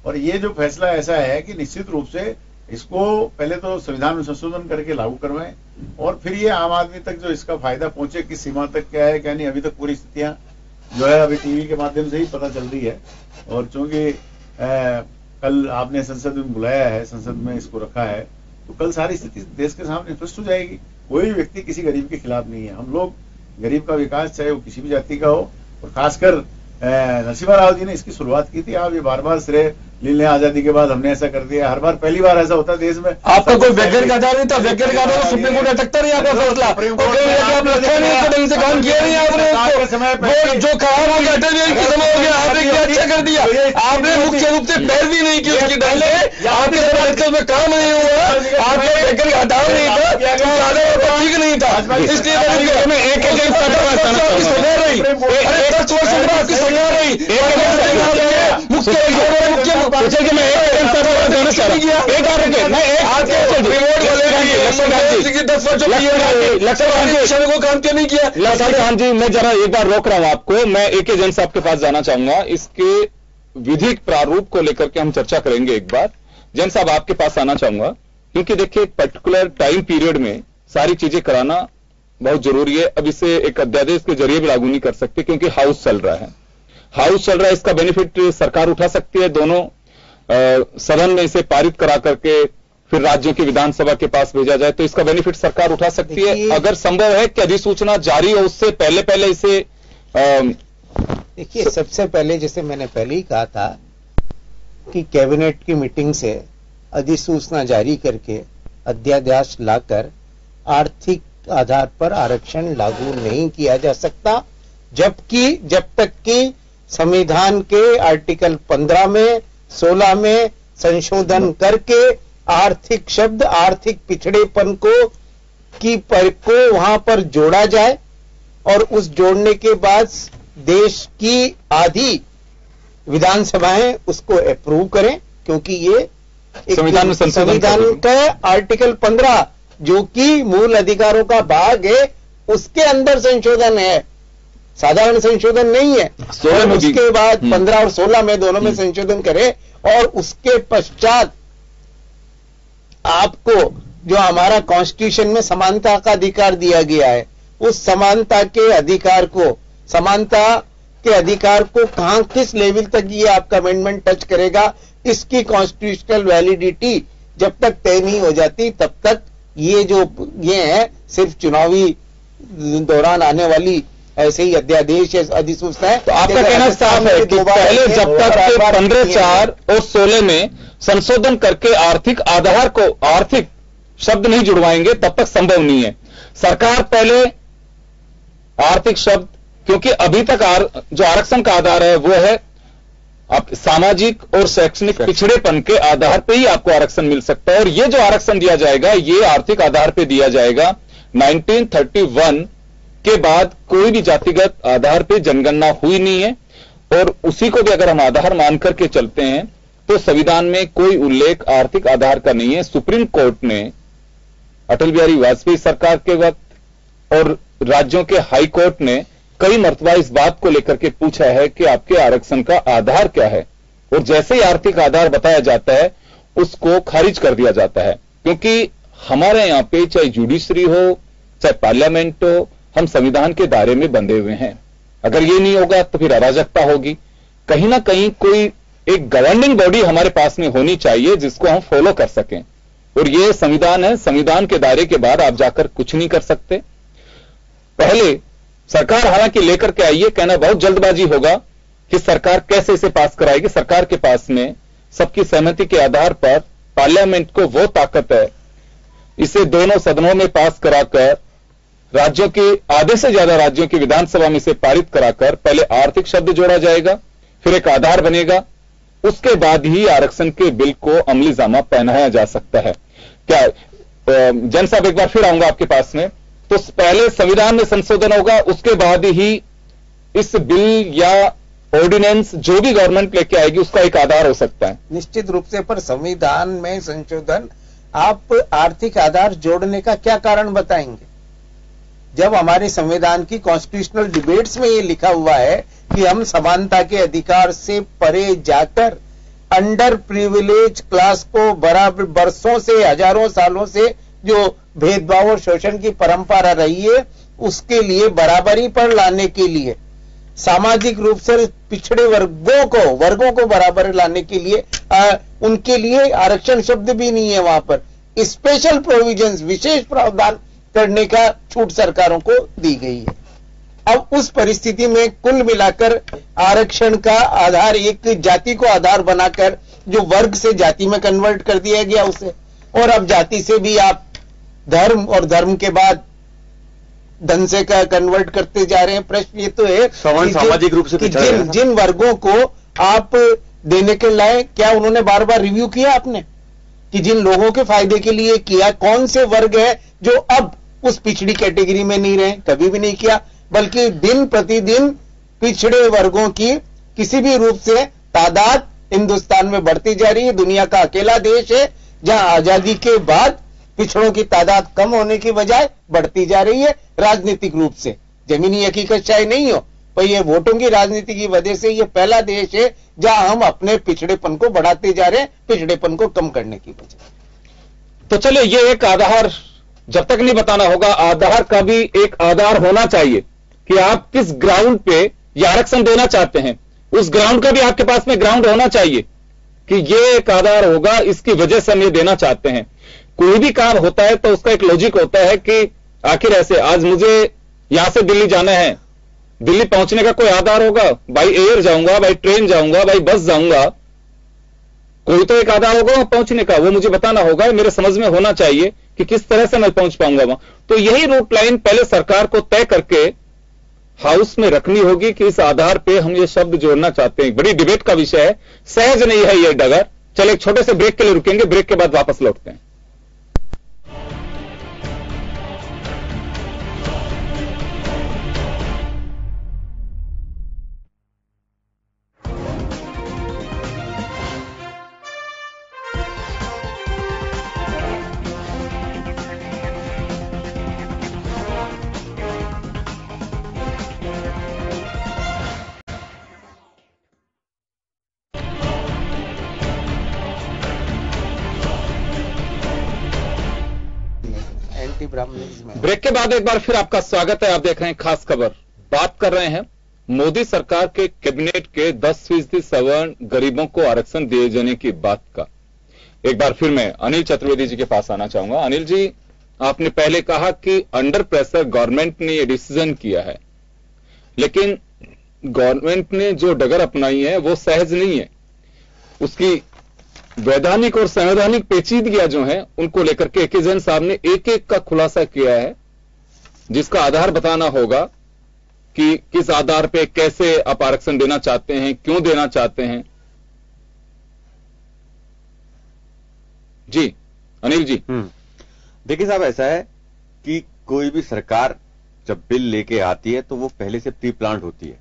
और ये जो फैसला ऐसा है कि निश्चित रूप से इसको पहले तो संविधान में संशोधन करके लागू करवाएं और फिर ये आम आदमी तक जो इसका फायदा पहुंचे, किस सीमा तक क्या है क्या नहीं, अभी तक पूरी स्थितियां जो है अभी टीवी के माध्यम से ही पता चल रही है। और चूंकि कल आपने संसद में बुलाया है, संसद में इसको रखा है, तो कल सारी स्थिति देश के सामने स्पष्ट हो जाएगी। कोई भी व्यक्ति किसी गरीब के खिलाफ नहीं है। हम लोग गरीब का विकास, चाहे वो किसी भी जाति का हो, और खासकर नरसिम्हा राव जी ने इसकी शुरुआत की थी। आप ये बार बार श्रेय ले लें, आजादी के बाद हमने ऐसा कर दिया, हर बार पहली बार ऐसा होता है देश में। आपका कोई वैज्ञानिक आधार नहीं था, वैज्ञानिक आधार सुप्रीम कोर्ट अटकता नहीं आपका फैसला, आप रखा नहीं, ढंग से काम किया नहीं आपने, जो कहा वो अटल बिहारी के समय हो गया, आपने क्या अच्छा कर दिया, आपने मुख्य रूप से पैरवी नहीं की उसकी ढंग से, आपके आजकल में काम नहीं हुआ, आपका वैज्ञानिक आधार नहीं था, ठीक नहीं था, इसलिए आपकी सुना रही को काम क्यों नहीं किया? हाँ जी, मैं जरा एक बार रोक रहा हूं आपको। मैं AK जैन साहब के पास जाना चाहूंगा, इसके विधिक प्रारूप को लेकर के हम चर्चा करेंगे। एक बार जैन साहब आपके पास आना चाहूंगा, क्योंकि देखिए एक पर्टिकुलर टाइम पीरियड में सारी चीजें कराना बहुत जरूरी है। अब इसे एक अध्यादेश के जरिए भी लागू नहीं कर सकते क्योंकि हाउस चल रहा है, इसका बेनिफिट सरकार उठा सकती है। दोनों सदन में इसे पारित करा करके फिर राज्यों की विधानसभा के पास भेजा जाए तो इसका बेनिफिट सरकार उठा सकती है। अगर संभव है कि अधिसूचना जारी हो उससे पहले इसे देखिए, सबसे पहले जैसे मैंने पहले ही कहा था कि कैबिनेट की मीटिंग से अधिसूचना जारी करके अध्यादेश लाकर आर्थिक आधार पर आरक्षण लागू नहीं किया जा सकता, जब तक कि संविधान के आर्टिकल 15 में 16 में संशोधन करके आर्थिक शब्द आर्थिक पिछड़ेपन को वहां पर जोड़ा जाए और उस जोड़ने के बाद देश की आधी विधानसभाएं उसको अप्रूव करें, क्योंकि ये संविधान का आर्टिकल 15 जो कि मूल अधिकारों का भाग है उसके अंदर संशोधन है, साधारण संशोधन नहीं है। और उसके बाद 15 और 16 में दोनों में संशोधन करें और उसके पश्चात आपको जो हमारा कॉन्स्टिट्यूशन में समानता का अधिकार दिया गया है, उस समानता के अधिकार को कहां किस लेवल तक ये आपका अमेंडमेंट टच करेगा, इसकी कॉन्स्टिट्यूशनल वैलिडिटी जब तक तय नहीं हो जाती तब तक ये है सिर्फ चुनावी दौरान आने वाली ऐसे ही अध्यादेश अधिसूचना है। तो आपका कहना साफ है कि पहले जब तक 15(4) और 16 में संशोधन करके आर्थिक आधार को आर्थिक शब्द नहीं जुड़वाएंगे तब तक संभव नहीं है। सरकार पहले आर्थिक शब्द, क्योंकि अभी तक जो आरक्षण का आधार है वो है आप सामाजिक और शैक्षणिक पिछड़ेपन के आधार पे ही आपको आरक्षण मिल सकता है, और ये जो आरक्षण दिया जाएगा ये आर्थिक आधार पे दिया जाएगा। 1931 के बाद कोई भी जातिगत आधार पे जनगणना हुई नहीं है, और उसी को भी अगर हम आधार मान करके चलते हैं तो संविधान में कोई उल्लेख आर्थिक आधार का नहीं है। सुप्रीम कोर्ट ने अटल बिहारी वाजपेयी सरकार के वक्त और राज्यों के हाई कोर्ट ने कई मर्तबा इस बात को लेकर के पूछा है कि आपके आरक्षण का आधार क्या है, और जैसे ही आर्थिक आधार बताया जाता है उसको खारिज कर दिया जाता है, क्योंकि हमारे यहां पे चाहे जुडिशरी हो चाहे पार्लियामेंट हो, हम संविधान के दायरे में बंधे हुए हैं। अगर ये नहीं होगा तो फिर अराजकता होगी। कहीं ना कहीं कोई एक गवर्निंग बॉडी हमारे पास में होनी चाहिए जिसको हम फॉलो कर सकें। और ये संविधान है, संविधान के दायरे के बाद आप जाकर कुछ नहीं कर सकते। पहले सरकार हालांकि लेकर के आई है, कहना बहुत जल्दबाजी होगा कि सरकार कैसे इसे पास कराएगी। सरकार के पास में सबकी सहमति के आधार पर पार्लियामेंट को वो ताकत है, इसे दोनों सदनों में पास कराकर राज्यों के आधे से ज्यादा राज्यों की विधानसभा में इसे पारित कराकर पहले आर्थिक शब्द जोड़ा जाएगा, फिर एक आधार बनेगा, उसके बाद ही आरक्षण के बिल को अमली जामा पहनाया जा सकता है। क्या जैन साहब, एक बार फिर आऊंगा आपके पास में, तो पहले संविधान में संशोधन होगा, उसके बाद ही इस बिल या ऑर्डिनेंस जो भी गवर्नमेंट लेके आएगी उसका एक आधार हो सकता है। निश्चित रूप से, पर संविधान में संशोधन आप आर्थिक आधार जोड़ने का क्या कारण बताएंगे? जब हमारे संविधान की कॉन्स्टिट्यूशनल डिबेट्स में ये लिखा हुआ है कि हम समानता के अधिकार से परे जाकर अंडर प्रिविलेज क्लास को बराबर बरसों से, हजारों सालों से जो भेदभाव और शोषण की परंपरा रही है उसके लिए बराबरी पर लाने के लिए, सामाजिक रूप से पिछड़े वर्गों को बराबर लाने के लिए उनके लिए आरक्षण शब्द भी नहीं है, वहां पर स्पेशल प्रोविजंस, विशेष प्रावधान करने का छूट सरकारों को दी गई है। अब उस परिस्थिति में कुल मिलाकर आरक्षण का आधार एक जाति को आधार बनाकर जो वर्ग से जाति में कन्वर्ट कर दिया गया उसे, और अब जाति से भी आप धर्म और धर्म के बाद धन से का कन्वर्ट करते जा रहे हैं। प्रश्न ये तो है सामाजिक रूप से जिन वर्गों को आप देने के लाए, क्या उन्होंने बार बार रिव्यू किया आपने कि जिन लोगों के फायदे के लिए किया, कौन से वर्ग है जो अब उस पिछड़ी कैटेगरी में नहीं रहे? कभी भी नहीं किया, बल्कि दिन प्रतिदिन पिछड़े वर्गों की किसी भी रूप से तादाद हिंदुस्तान में बढ़ती जा रही है। दुनिया का अकेला देश है जहां आजादी के बाद पिछड़ों की तादाद कम होने की बजाय बढ़ती जा रही है। राजनीतिक रूप से जमीनी हकीकत चाहे नहीं हो, पर यह वोटों की राजनीति की वजह से यह पहला देश है जहां हम अपने पिछड़ेपन को बढ़ाते जा रहे हैं, पिछड़ेपन को कम करने की बजाय। तो चलिए, ये एक आधार जब तक नहीं बताना होगा, आधार का भी एक आधार होना चाहिए कि आप किस ग्राउंड पे ये आरक्षण देना चाहते हैं। उस ग्राउंड का भी आपके पास में ग्राउंड होना चाहिए कि ये एक आधार होगा, इसकी वजह से हम ये देना चाहते हैं। कोई भी काम होता है तो उसका एक लॉजिक होता है कि आखिर ऐसे आज मुझे यहां से दिल्ली जाना है, दिल्ली पहुंचने का कोई आधार होगा, बाई एयर जाऊंगा, बाई ट्रेन जाऊंगा, बाई बस जाऊंगा, कोई तो एक आधार होगा वहां पहुंचने का, वो मुझे बताना होगा, मेरे समझ में होना चाहिए कि किस तरह से मैं पहुंच पाऊंगा वहां। तो यही रूट लाइन पहले सरकार को तय करके हाउस में रखनी होगी कि इस आधार पे हम ये शब्द जोड़ना चाहते हैं। बड़ी डिबेट का विषय है, सहज नहीं है ये डगर। चलो एक छोटे से ब्रेक के लिए रुकेंगे, ब्रेक के बाद वापस लौटते हैं। ब्रेक के बाद एक बार फिर आपका स्वागत है। आप देख रहे हैं खास खबर। बात कर रहे हैं मोदी सरकार के कैबिनेट के 10% सवर्ण गरीबों को आरक्षण दिए जाने की बात का। एक बार फिर मैं अनिल चतुर्वेदी जी के पास आना चाहूंगा। अनिल जी, आपने पहले कहा कि अंडर प्रेशर गवर्नमेंट ने यह डिसीजन किया है, लेकिन गवर्नमेंट ने जो डगर अपनाई है वो सहज नहीं है। उसकी वैधानिक और संवैधानिक पेचीदगियां जो हैं उनको लेकर के के जैन साहब ने एक एक का खुलासा किया है, जिसका आधार बताना होगा कि किस आधार पे कैसे आप आरक्षण देना चाहते हैं, क्यों देना चाहते हैं। जी अनिल जी। देखिए साहब, ऐसा है कि कोई भी सरकार जब बिल लेके आती है तो वो पहले से प्री प्लान्ड होती है।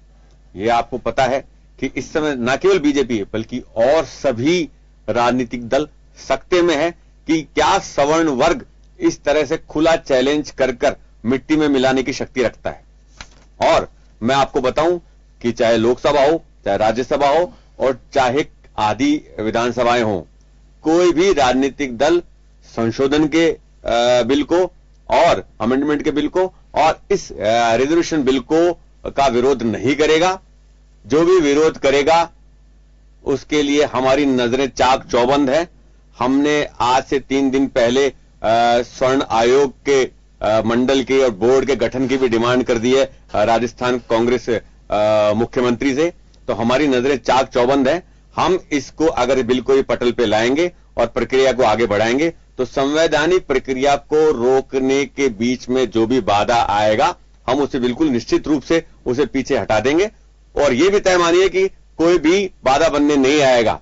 ये आपको पता है कि इस समय न केवल बीजेपी है बल्कि और सभी राजनीतिक दल सकते में है कि क्या सवर्ण वर्ग इस तरह से खुला चैलेंज कर कर मिट्टी में मिलाने की शक्ति रखता है। और मैं आपको बताऊं कि चाहे लोकसभा हो, चाहे राज्यसभा हो और चाहे आदि विधानसभाएं हो, कोई भी राजनीतिक दल संशोधन के बिल को और अमेंडमेंट के बिल को और इस रिजर्वेशन बिल को का विरोध नहीं करेगा। जो भी विरोध करेगा उसके लिए हमारी नजरें चाक चौबंद है। हमने आज से 3 दिन पहले स्वर्ण आयोग के मंडल के और बोर्ड के गठन की भी डिमांड कर दी है राजस्थान कांग्रेस मुख्यमंत्री से। तो हमारी नजरें चाक चौबंद है। हम इसको अगर बिल को पटल पे लाएंगे और प्रक्रिया को आगे बढ़ाएंगे तो संवैधानिक प्रक्रिया को रोकने के बीच में जो भी बाधा आएगा हम उसे बिल्कुल निश्चित रूप से उसे पीछे हटा देंगे। और यह भी तय मानिए कि कोई भी बाधा बनने नहीं आएगा।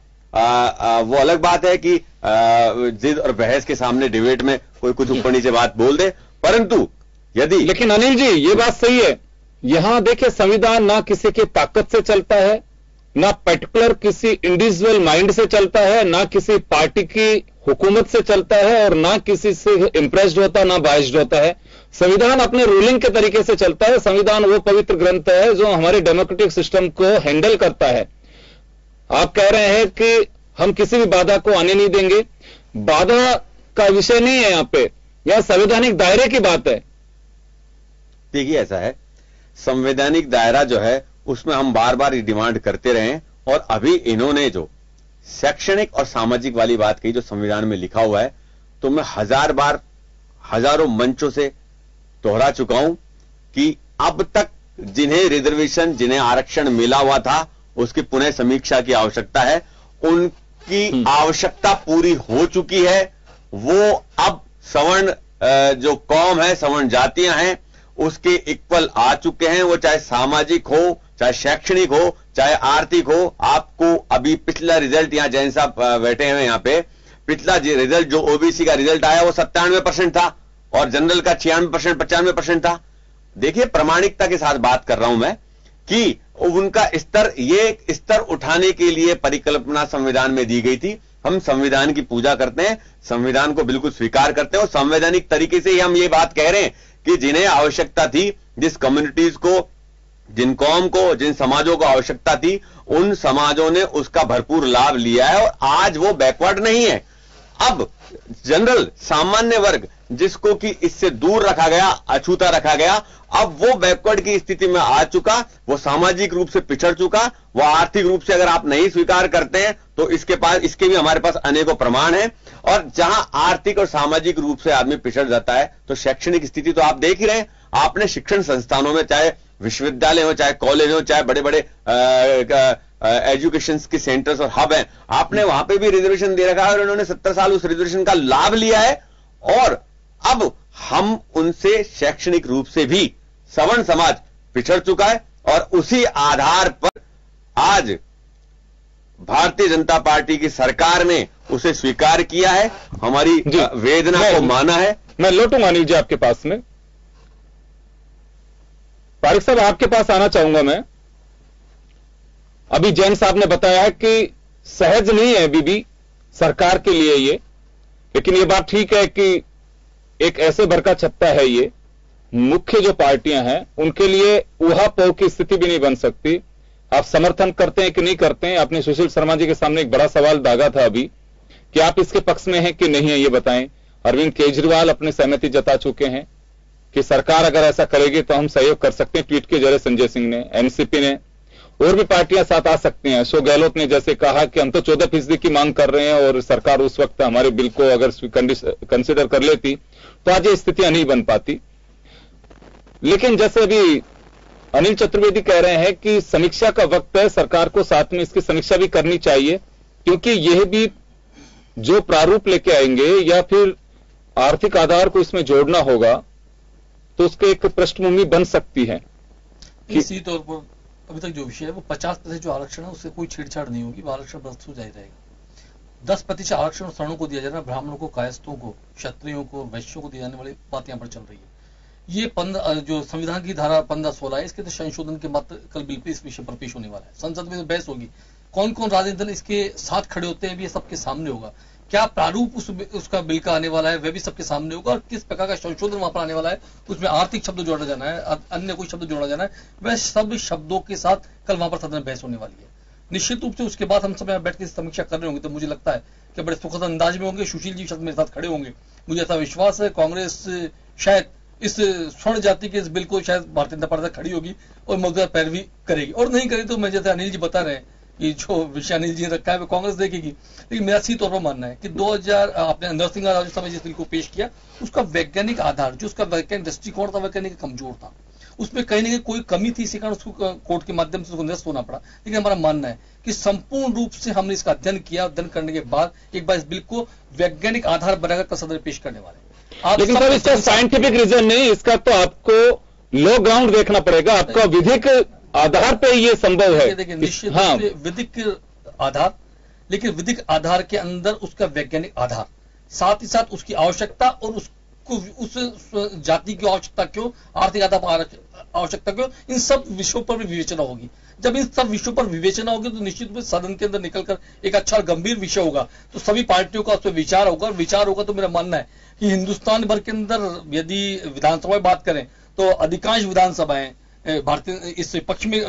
वो अलग बात है कि जिद और बहस के सामने डिबेट में कोई कुछ ऊपर नीचे बात बोल दे, परंतु यदि लेकिन अनिल जी ये बात सही है, यहां देखिए संविधान ना किसी की ताकत से चलता है, ना पर्टिकुलर किसी इंडिविजुअल माइंड से चलता है, ना किसी पार्टी की हुकूमत से चलता है और ना किसी से इंप्रेस्ड होता, ना बाइस्ड होता है। संविधान अपने रूलिंग के तरीके से चलता है। संविधान वो पवित्र ग्रंथ है जो हमारे डेमोक्रेटिक सिस्टम को हैंडल करता है। आप कह रहे हैं कि हम किसी भी बाधा को आने नहीं देंगे, बाधा का विषय नहीं है यहां पे, यह संवैधानिक दायरे की बात है। देखिए ऐसा है, संवैधानिक दायरा जो है उसमें हम बार बार ये डिमांड करते रहे और अभी इन्होंने जो शैक्षणिक और सामाजिक वाली बात कही जो संविधान में लिखा हुआ है, तो मैं हजारों मंचों से दोहरा चुका हूं कि अब तक जिन्हें रिजर्वेशन, जिन्हें आरक्षण मिला हुआ था उसकी पुनः समीक्षा की आवश्यकता है। उनकी आवश्यकता पूरी हो चुकी है। वो अब सवर्ण जो कौम है, सवर्ण जातियां हैं, उसके इक्वल आ चुके हैं। वो चाहे सामाजिक हो, चाहे शैक्षणिक हो, चाहे आर्थिक हो। आपको अभी पिछला रिजल्ट, यहां जैन साहब बैठे हुए यहां पे, पिछला रिजल्ट जो ओबीसी का रिजल्ट आया वो 97% था और जनरल का 96%, 95% था। देखिए प्रामाणिकता के साथ बात कर रहा हूं मैं कि उनका स्तर, ये स्तर उठाने के लिए परिकल्पना संविधान में दी गई थी। हम संविधान की पूजा करते हैं, संविधान को बिल्कुल स्वीकार करते हैं और संवैधानिक तरीके से ही हम ये बात कह रहे हैं कि जिन्हें आवश्यकता थी, जिस कम्युनिटीज को, जिन कौम को, जिन समाजों को आवश्यकता थी, उन समाजों ने उसका भरपूर लाभ लिया है और आज वो बैकवर्ड नहीं है। अब जनरल सामान्य वर्ग जिसको कि इससे दूर रखा गया, अछूता रखा गया, अब वो बैकवर्ड की स्थिति में आ चुका, वो सामाजिक रूप से पिछड़ चुका, वो आर्थिक रूप से अगर आप नहीं स्वीकार करते हैं तो इसके भी हमारे पास अनेकों प्रमाण हैं। और जहां आर्थिक और सामाजिक रूप से आदमी पिछड़ जाता है तो शैक्षणिक स्थिति तो आप देख ही रहे हैं। आपने शिक्षण संस्थानों में, चाहे विश्वविद्यालय हो, चाहे कॉलेज हो, चाहे बड़े बड़े एजुकेशन के सेंटर्स और हब हैं, आपने वहां पे भी रिजर्वेशन दे रखा है और उन्होंने 70 साल उस रिजर्वेशन का लाभ लिया है। और अब हम उनसे शैक्षणिक रूप से भी सवर्ण समाज पिछड़ चुका है और उसी आधार पर आज भारतीय जनता पार्टी की सरकार ने उसे स्वीकार किया है, हमारी वेदना को माना है। मैं लौटूंगा अनिल जी आपके पास में। पारिक साहब आपके पास आना चाहूंगा मैं। अभी जैन साहब ने बताया है कि सहज नहीं है अभी भी सरकार के लिए ये, लेकिन ये बात ठीक है कि एक ऐसे भरका छत्ता है ये, मुख्य जो पार्टियां हैं उनके लिए ऊहापोह की स्थिति भी नहीं बन सकती। आप समर्थन करते हैं कि नहीं करते हैं? आपने सुशील शर्मा जी के सामने एक बड़ा सवाल दागा था अभी कि आप इसके पक्ष में हैं कि नहीं है, ये बताएं। अरविंद केजरीवाल अपने सहमति जता चुके हैं कि सरकार अगर ऐसा करेगी तो हम सहयोग कर सकते हैं, ट्वीट के जरिए संजय सिंह ने, एनसीपी ने, और भी पार्टियां साथ आ सकती हैं। अशोक गहलोत ने जैसे कहा कि हम तो 14% की मांग कर रहे हैं और सरकार उस वक्त हमारे बिल को अगर कंसिडर कर लेती तो आज ये स्थितियां नहीं बन पाती। लेकिन जैसे अभी अनिल चतुर्वेदी कह रहे हैं कि समीक्षा का वक्त है, सरकार को साथ में इसकी समीक्षा भी करनी चाहिए, क्योंकि यह भी जो प्रारूप लेके आएंगे या फिर आर्थिक आधार को इसमें जोड़ना होगा तो उसके एक पृष्ठभूमि बन सकती है। इसी तौर पर अभी तक जो विषय है वो 50% जो आरक्षण है उससे कोई छेड़छाड़ नहीं होगी, वो आरक्षण बरसू जारी रहेगा। 10% आरक्षण सवर्णों को दिया जा रहा है, ब्राह्मणों को, कायस्थों को, क्षत्रियों को, वैश्यों को दिए जाने वाली बात यहाँ पर चल रही है। ये जो संविधान की धारा 15-16 है, इसके तो संशोधन के मात्र कल बिल पे इस विषय पर पेश होने वाला है। संसद में तो बहस होगी, कौन कौन राजनीतिक दल इसके साथ खड़े होते हैं भी सबके सामने होगा। क्या प्रारूप उसका बिल का आने वाला है वह भी सबके सामने होगा और किस प्रकार का संशोधन वहां पर आने वाला है, उसमें आर्थिक शब्द जोड़ा जाना है, अन्य कोई शब्द जोड़ा जाना है, वह सब शब्दों के साथ कल वहां पर सदन में बहस होने वाली है। निश्चित रूप से उसके बाद हम सब यहाँ बैठ के समीक्षा कर रहे होंगे तो मुझे लगता है कि बड़े सुखद अंदाज में होंगे। सुशील जी शब्द मेरे साथ खड़े होंगे, मुझे ऐसा विश्वास है। कांग्रेस शायद इस स्वर्ण जाति के इस बिल को शायद भारतीय जनता पार्टी खड़ी होगी और मौजूदा पैरवी करेगी, और नहीं करे तो मैं जैसे अनिल जी बता रहे हैं कि जो विषय अनिल जी ने रखा है वो कांग्रेस देखेगी, लेकिन मेरा सीधे तौर पर मानना है कि 2000 आपने नरसिंह राव समय जिस बिल को पेश किया उसका वैज्ञानिक आधार, जो उसका वैज्ञानिक दृष्टिकोण था, वैज्ञानिक कमजोर था, उसमें कहीं ना कहीं कोई कमी थी, इसी कारण उसको कोर्ट के माध्यम से उसको निरस्त होना पड़ा। लेकिन हमारा मानना है कि संपूर्ण रूप से हमने इसका अध्ययन किया, अध्ययन करने के बाद एक बार इस बिल को वैज्ञानिक आधार बनाकर कल सदन में पेश करने वाले। लेकिन सर इसका साइंटिफिक रीजन नहीं, इसका तो आपको लो ग्राउंड देखना पड़ेगा, आपका विधिक आधार पे ये संभव है। देखिए निश्चित रूप से विधिक आधार, लेकिन विधिक आधार के अंदर उसका वैज्ञानिक आधार, साथ ही साथ उसकी आवश्यकता और उसको उस जाति की आवश्यकता क्यों, आर्थिक आधार पर आवश्यकता क्यों, इन सब विषयों पर भी विवेचना होगी। जब इन सब विषयों पर विवेचना होगी तो निश्चित रूप से सदन के अंदर निकलकर एक अच्छा और गंभीर विषय होगा, तो सभी पार्टियों का उस पर विचार होगा। विचार होगा तो मेरा मानना है कि हिंदुस्तान भर के अंदर यदि विधानसभा में बात करें तो अधिकांश विधानसभाएं भारतीय इस पक्ष में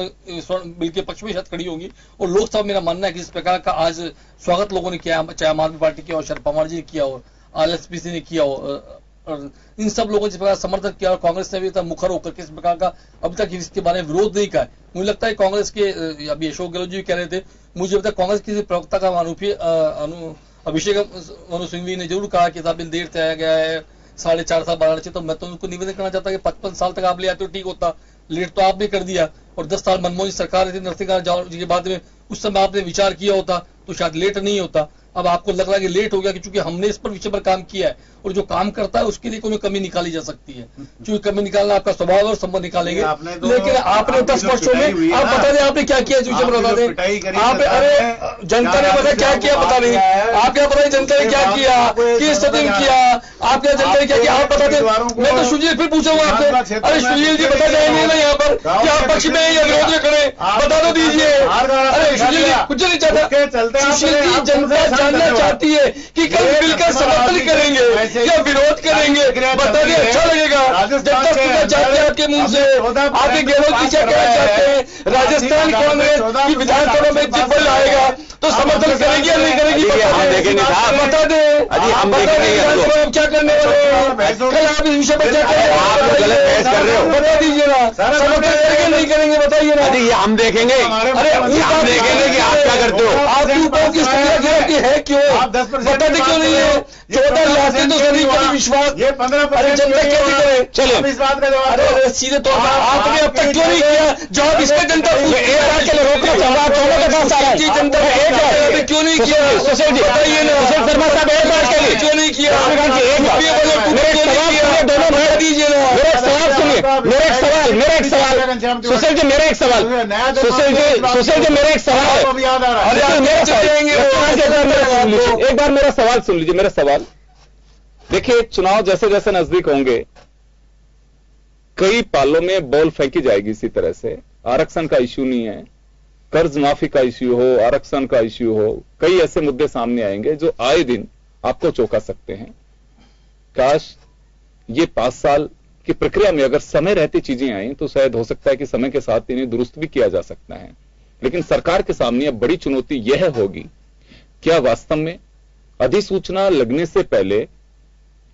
बिल के पक्ष में शायद खड़ी होंगी, और लोकसभा मेरा मानना है कि इस प्रकार का आज स्वागत लोगों ने किया, चाहे आम आदमी पार्टी की और शरद पवार जी ने किया हो, आरएसपी ने किया हो, और इन सब लोगों ने जिस प्रकार समर्थन किया और कांग्रेस ने भी मुखर होकर के इस प्रकार का अभी तक इसके बारे में विरोध नहीं किया है। मुझे लगता है कांग्रेस के अभी अशोक गहलोत जी कह रहे थे, मुझे लगता है कांग्रेस की प्रवक्ता का अभिषेक मनु सिंघवी ने जरूर कहा कि बिल देर से आया गया है, 4.5 साल बढ़ाना चाहिए। तो मैं तो उनको निवेदन करना चाहता कि 55 साल तक आप ले आते हो ठीक होता, लेट तो आपने कर दिया, और 10 साल मनमोहन सरकार थी नरसिंह राव जी के बाद में, उस समय आपने विचार किया होता तो शायद लेट नहीं होता। अब आपको लग रहा है कि लेट हो गया क्योंकि हमने इस पर विषय पर काम किया है, और जो काम करता है उसके लिए कोई कमी निकाली जा सकती है, क्योंकि कमी निकालना आपका स्वभाव और संबंध निकालेंगे। लेकिन आपने 10 वर्षों में आप बता दें आपने क्या किया, विषय पर बता दें आप। अरे जनता ने पता क्या किया पता नहीं, आप क्या पता जनता ने क्या किया, किस सदन किया, आप क्या जनता ने क्या किया आप बता दें। मैं तो सुशील फिर पूछूंगा आपसे, अरे सुशील जी बता जाएंगे ना यहाँ पर कि आप पक्ष में या विरोध में खड़े, बता दो दीजिए। अरे सुशील जी कुछ नहीं चाहता, सुशील जी जनता जानना चाहती है कि कल बिल का समर्थन करेंगे या विरोध करेंगे, बता दें अच्छा लगेगा। जब तक सुनना चाहते हैं आपके मुंह से, आपके गहलोत जी क्या कहना चाहते हैं, राजस्थान कांग्रेस की विधानसभा में जब बल आएगा तो समर्थन करेगी या नहीं करेगी, बता दें। क्या करने वाले कल आप इस विषय पर क्या करेंगे, बता दीजिए ना, समर्थन करेंगे नहीं करेंगे बताइए ना, ये हम देखेंगे। अरे हम देखेंगे कि आप क्या करते हो, आपकी ऊपर की स्थिति है क्यों, बता दें क्यों नहीं है। 14 लाख तो सभी का विश्वास, ये 15% जनता क्या करे, चलो इस बात का जवाब। अरे सीधे तौर पर आपने अब तक क्यों नहीं किया जवाब इस पर जनता रोकना चाह जनता क्यों नहीं किया, सुशील जी बताइए ना, सुशील शर्मा साहब एक बार के लिए क्यों नहीं किया, दोनों भर दीजिए ना। मेरा एक सवाल सुनिए, मेरा एक सवाल सुशील जी, मेरा एक सवाल सुशील जी मेरा एक सवाल एक बार मेरा सवाल सुन लीजिए। मेरा सवाल देखिए, चुनाव जैसे जैसे नजदीक होंगे कई पालों में बॉल फेंकी जाएगी इसी तरह से। आरक्षण का इश्यू नहीं है, कर्ज माफी का इश्यू हो, आरक्षण का इश्यू हो, कई ऐसे मुद्दे सामने आएंगे जो आए दिन आपको चौंका सकते हैं। काश ये 5 साल की प्रक्रिया में अगर समय रहती चीजें आई तो शायद हो सकता है कि समय के साथ इन्हें दुरुस्त भी किया जा सकता है। लेकिन सरकार के सामने अब बड़ी चुनौती यह होगी, क्या वास्तव में अधिसूचना लगने से पहले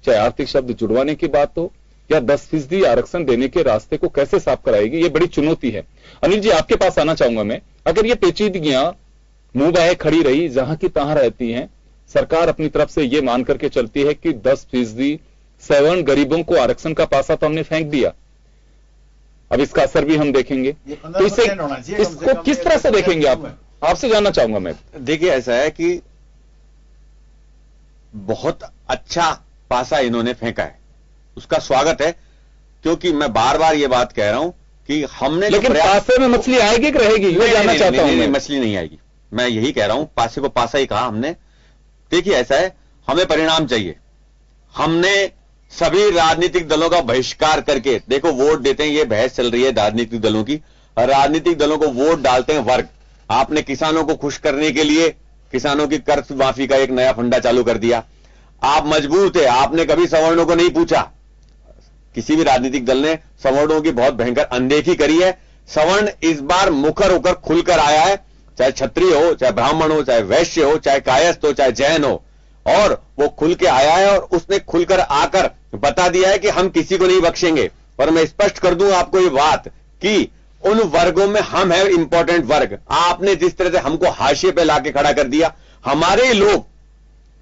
चाहे आर्थिक शब्द जुड़वाने की बात हो या 10% आरक्षण देने के रास्ते को कैसे साफ कराएगी, ये बड़ी चुनौती है। अनिल जी आपके पास आना चाहूंगा मैं। अगर ये पेचीदगियां मुंह बाहे खड़ी रही, जहां की तहां रहती हैं, सरकार अपनी तरफ से ये मान करके चलती है कि 10% सवर्ण गरीबों को आरक्षण का पासा तो हमने फेंक दिया, अब इसका असर भी हम देखेंगे, तो इसे इसको किस तरह से देखेंगे आप, आपसे जानना चाहूंगा मैं। देखिए ऐसा है कि बहुत अच्छा पासा इन्होंने फेंका है, उसका स्वागत है, क्योंकि मैं बार बार ये बात कह रहा हूं कि हमने लेकिन पासे में मछली आएगी कि रहेगी, ये जानना चाहता हूं। नहीं, मछली नहीं आएगी, मैं यही कह रहा हूं, पासे को पासा ही कहा हमने। देखिए ऐसा है, हमें परिणाम चाहिए। हमने सभी राजनीतिक दलों का बहिष्कार करके, देखो वोट देते हैं, ये बहस चल रही है राजनीतिक दलों की, राजनीतिक दलों को वोट डालते हैं वर्ग। आपने किसानों को खुश करने के लिए किसानों की कर्ज माफी का एक नया फंडा चालू कर दिया। आप मजबूर थे, आपने कभी सवर्णों को नहीं पूछा, किसी भी राजनीतिक दल ने सवर्णों की बहुत भयंकर अनदेखी करी है। सवर्ण इस बार मुखर होकर खुलकर आया है, चाहे क्षत्रिय हो, चाहे ब्राह्मण हो, चाहे वैश्य हो, चाहे कायस्थ हो, चाहे जैन हो, और वो खुल के आया है और उसने खुलकर आकर बता दिया है कि हम किसी को नहीं बख्शेंगे। और मैं स्पष्ट कर दूं आपको ये बात कि उन वर्गों में हम हैं इंपॉर्टेंट वर्ग। आपने जिस तरह से हमको हाशिए पे लाके खड़ा कर दिया, हमारे लोग,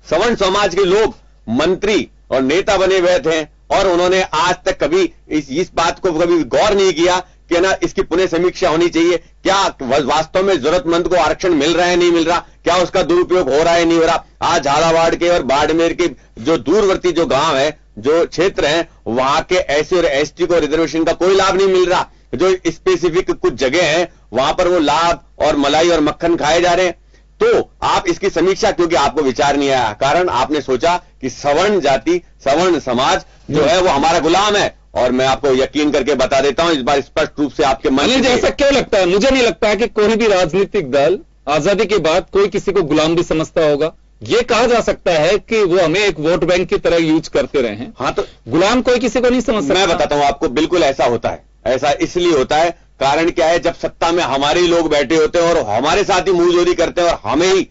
सवर्ण समाज के लोग मंत्री और नेता बने हुए थे और उन्होंने आज तक कभी इस बात को कभी गौर नहीं किया कि ना इसकी पुनः समीक्षा होनी चाहिए। क्या वास्तव में जरूरतमंद को आरक्षण मिल रहा है, नहीं मिल रहा, क्या उसका दुरुपयोग हो रहा है, नहीं हो रहा। आज झालावाड़ के और बाड़मेर के जो दूरवर्ती जो गांव है, जो क्षेत्र हैं, वहां के एससी और एसटी को रिजर्वेशन का कोई लाभ नहीं मिल रहा। जो स्पेसिफिक कुछ जगह हैं वहां पर वो लाभ और मलाई और मक्खन खाए जा रहे हैं। तो आप इसकी समीक्षा, क्योंकि आपको विचार नहीं आया, कारण आपने सोचा कि सवर्ण जाति, सवर्ण समाज जो है वो हमारा गुलाम है। और मैं आपको यकीन करके बता देता हूं, इस बार स्पष्ट रूप से आपके मन में ऐसा क्यों लगता है? मुझे नहीं लगता है कि कोई भी राजनीतिक दल आजादी के बाद कोई किसी को गुलाम भी समझता होगा। ये कहा जा सकता है कि वो हमें एक वोट बैंक की तरह यूज करते रहे हैं। हाँ, तो गुलाम कोई किसी को नहीं समझ सकता। मैं बताता हूं आपको, बिल्कुल ऐसा होता है। ऐसा इसलिए होता है, कारण क्या है, जब सत्ता में हमारे ही लोग बैठे होते हैं और हमारे साथ ही मुंहजोरी करते हैं और हमें ही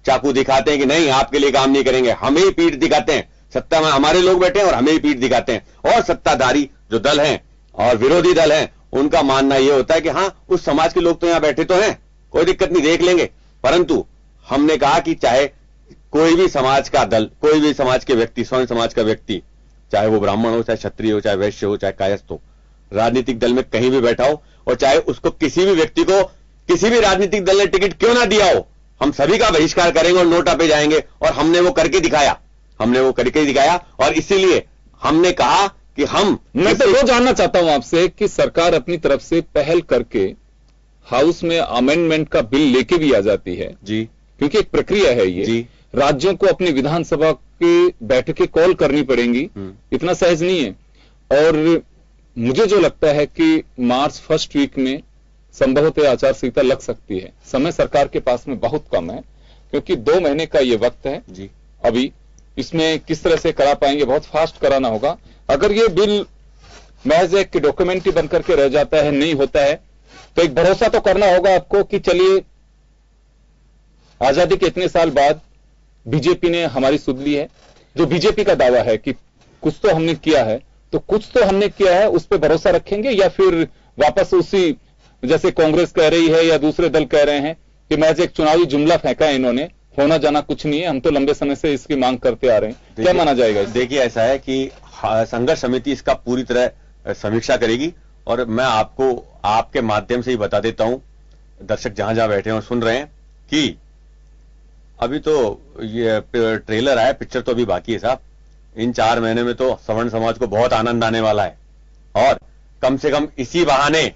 चाकू दिखाते हैं कि नहीं आपके लिए काम नहीं करेंगे, हमें ही पीठ दिखाते हैं। सत्ता में हमारे लोग बैठे हैं और हमें ही पीठ दिखाते हैं। और सत्ताधारी जो दल हैं और विरोधी दल हैं, उनका मानना यह होता है कि हां, उस समाज के लोग तो यहां बैठे तो हैं, कोई दिक्कत नहीं, देख लेंगे। परंतु हमने कहा कि चाहे कोई भी समाज का दल, कोई भी समाज के व्यक्ति, स्वर्ण समाज का व्यक्ति, चाहे वो ब्राह्मण हो, चाहे क्षत्रिय हो, चाहे वैश्य हो, चाहे कायस्थ हो, राजनीतिक दल में कहीं भी बैठा हो, और चाहे उसको किसी भी व्यक्ति को किसी भी राजनीतिक दल ने टिकट क्यों ना दिया हो, हम सभी का बहिष्कार करेंगे और नोटा पे जाएंगे। और हमने वो करके दिखाया, और इसीलिए हमने कहा कि मैं तो वो जानना चाहता हूं आपसे कि सरकार अपनी तरफ से पहल करके हाउस में अमेंडमेंट का बिल लेके भी आ जाती है जी, क्योंकि एक प्रक्रिया है ये जी। राज्यों को अपनी विधानसभा की बैठकें कॉल करनी पड़ेंगी, इतना सहज नहीं है। और मुझे जो लगता है कि मार्च फर्स्ट वीक में संभवतः आचार संहिता लग सकती है। समय सरकार के पास में बहुत कम है, क्योंकि 2 महीने का ये वक्त है जी। अभी इसमें किस तरह से करा पाएंगे, बहुत फास्ट कराना होगा। अगर ये बिल महज एक डॉक्यूमेंट ही बनकर के रह जाता है, नहीं होता है, तो एक भरोसा तो करना होगा आपको कि चलिए आजादी के इतने साल बाद बीजेपी ने हमारी सुध ली है। जो बीजेपी का दावा है कि कुछ तो हमने किया है, तो कुछ तो हमने किया है, उस पर भरोसा रखेंगे, या फिर वापस उसी जैसे कांग्रेस कह रही है या दूसरे दल कह रहे हैं कि महज एक चुनावी जुमला फेंका है इन्होंने, होना जाना कुछ नहीं है, हम तो लंबे समय से इसकी मांग करते आ रहे हैं। क्या माना जाएगा? देखिए, ऐसा है कि संघर्ष समिति इसका पूरी तरह समीक्षा करेगी, और मैं आपको आपके माध्यम से ही बता देता हूं, दर्शक जहां जहां बैठे हैं और सुन रहे हैं, कि अभी तो ये ट्रेलर आया, पिक्चर तो अभी बाकी है साहब। इन 4 महीने में तो सवर्ण समाज को बहुत आनंद आने वाला है, और कम से कम इसी बहाने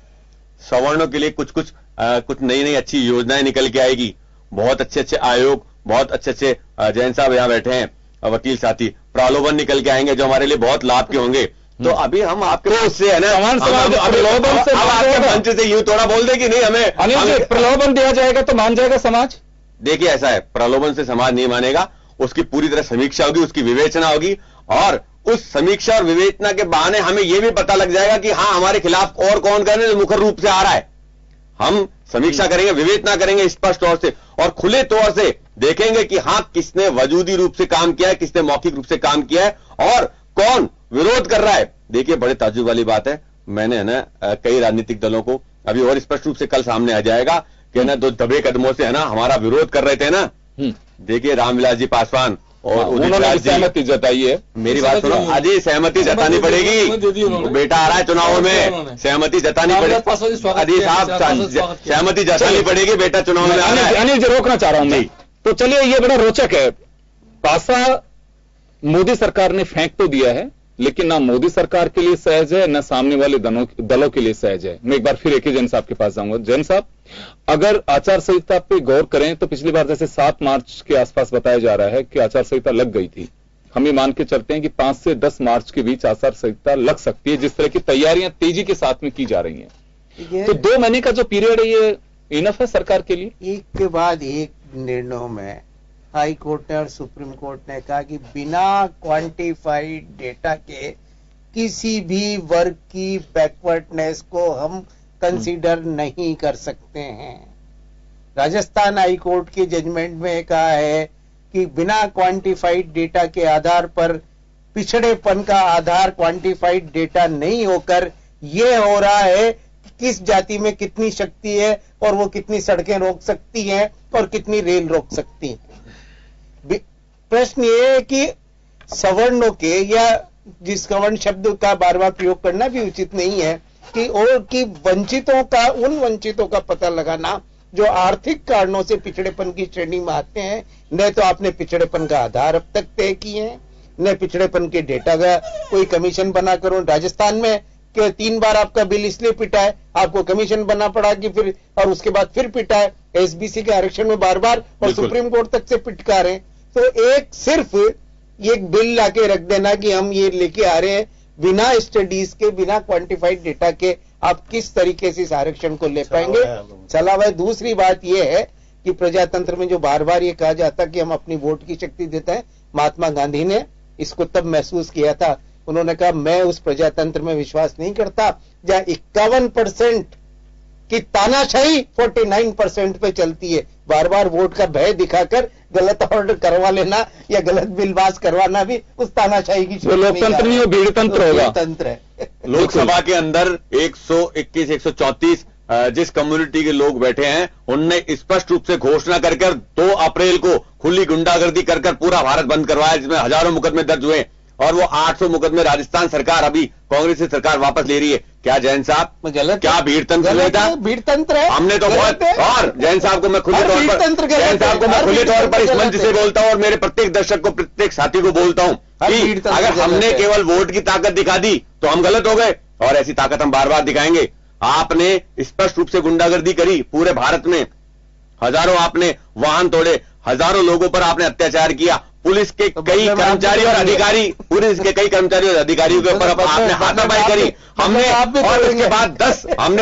सवर्णों के लिए कुछ नई नई अच्छी योजनाएं निकल के आएगी। बहुत अच्छे आयोग, बहुत अच्छे जैन साहब यहां बैठे हैं, वकील साथी, प्रलोभन निकल के आएंगे जो हमारे लिए बहुत लाभ के होंगे। तो अभी हम आपके उससे है ना, आपके मंच से यूं थोड़ा बोल दे कि नहीं हमें प्रलोभन दिया जाएगा तो मान जाएगा समाज। देखिए, ऐसा है, प्रलोभन से समाज नहीं मानेगा, उसकी पूरी तरह समीक्षा होगी, उसकी विवेचना होगी, और उस समीक्षा और विवेचना के बहाने हमें यह भी पता लग जाएगा कि हां, हमारे खिलाफ और कौन करने जो मुखर रूप से आ रहा है। हम समीक्षा करेंगे, विवेचना करेंगे स्पष्ट तौर से, और खुले तौर से देखेंगे कि हां, किसने वजूदी रूप से काम किया है, किसने मौखिक रूप से काम किया है, और कौन विरोध कर रहा है। देखिए, बड़े ताज्जुब वाली बात है, मैंने है ना कई राजनीतिक दलों को अभी और स्पष्ट रूप से कल सामने आ जाएगा कि ना 2 दबे कदमों से है ना हमारा विरोध कर रहे थे ना। देखिए, रामविलास जी पासवान और उन्होंने सहमति जताई है। मेरी बात सुनो, आज ही सहमति जतानी पड़ेगी, बेटा आ रहा है चुनाव में, सहमति जतानी पड़ेगी, अजी साहब सहमति जतानी पड़ेगी, बेटा चुनाव में आ रहा है। अनिल जी, रोकना चाह रहा हूं मैं, तो चलिए ये बड़ा रोचक है। पासा मोदी सरकार ने फेंक तो दिया है, लेकिन ना मोदी सरकार के लिए सहज है, ना सामने वाले दलों के लिए सहज है। मैं एक बार फिर एक ही जैन साहब के पास जाऊंगा। जैन साहब, अगर आचार संहिता पे गौर करें तो पिछली बार जैसे 7 मार्च के आसपास बताया जा रहा है कि आचार संहिता लग गई थी, हम ये मान के चलते हैं कि 5 से 10 मार्च के बीच आचार संहिता लग सकती है, जिस तरह की तैयारियां तेजी के साथ में की जा रही हैं। तो 2 महीने का जो पीरियड है, ये इनफ है सरकार के लिए? एक के बाद एक निर्णयों में हाई कोर्ट ने और सुप्रीम कोर्ट ने कहा कि बिना क्वांटिफाइड डेटा के किसी भी वर्ग की बैकवर्डनेस को हम कंसीडर नहीं कर सकते हैं। राजस्थान हाई कोर्ट के जजमेंट में कहा है कि बिना क्वांटिफाइड डेटा के आधार पर पिछड़ेपन का आधार क्वांटिफाइड डेटा नहीं होकर यह हो रहा है किस जाति में कितनी शक्ति है और वो कितनी सड़कें रोक सकती हैं और कितनी रेल रोक सकती हैं। प्रश्न ये है कि सवर्णों के, या जिस सवर्ण शब्द का बार बार प्रयोग करना भी उचित नहीं है, कि वंचितों का, उन वंचितों का पता लगाना जो आर्थिक कारणों से पिछड़ेपन की श्रेणी में आते हैं। न तो आपने पिछड़ेपन का आधार अब तक तय किए हैं, न पिछड़ेपन के डेटा का कोई कमीशन बनाकर। राजस्थान में 3 बार आपका बिल इसलिए पिटा है, आपको कमीशन बना पड़ा कि फिर, और उसके बाद फिर पिटा है एसबीसी के आरक्षण में बार बार, और सुप्रीम कोर्ट तक से पिटका रहे हैं। तो एक सिर्फ एक बिल लाके रख देना कि हम ये लेके आ रहे हैं, बिना स्टडीज के, बिना क्वांटिफाइड डेटा के आप किस तरीके से इस आरक्षण को ले पाएंगे? चला हुआ है। दूसरी बात यह है कि प्रजातंत्र में जो बार बार ये कहा जाता कि हम अपनी वोट की शक्ति देते हैं, महात्मा गांधी ने इसको तब महसूस किया था। उन्होंने कहा मैं उस प्रजातंत्र में विश्वास नहीं करता जहां 51% की तानाशाही 49% पे चलती है। बार बार वोट का भय दिखाकर गलत ऑर्डर करवा लेना या गलत बिल पास करवाना भी उस तानाशाही की लोकतंत्र नहीं, वो भीड़तंत्र होगा। तंत्र है। लोकसभा के अंदर 121, 134 जिस कम्युनिटी के लोग बैठे हैं, उनने स्पष्ट रूप से घोषणा कर 2 अप्रैल को खुली गुंडागर्दी कर पूरा भारत बंद करवाया, जिसमें हजारों मुकदमे दर्ज हुए, और वो 800 मुकदमे राजस्थान सरकार, अभी कांग्रेस की सरकार वापस ले रही है। क्या जैन साहब गलत, क्या भीड़तंत्र नहीं था? भीड़तंत्र है, हमने तो बहुत, और जैन साहब को मैं खुले तौर पर इस मंच से बोलता हूं, और मेरे प्रत्येक दर्शक को, प्रत्येक साथी को बोलता हूं कि अगर हमने केवल वोट की ताकत दिखा दी तो हम गलत हो गए, और ऐसी ताकत हम बार बार दिखाएंगे। आपने स्पष्ट रूप से गुंडागर्दी करी पूरे भारत में, हजारों आपने वाहन तोड़े, हजारों लोगों पर आपने अत्याचार किया, पुलिस के कई कर्मचारी और अधिकारी, पुलिस के कई कर्मचारी और अधिकारियों के ऊपर आपने हाथापाई करी। हमने, और उसके बाद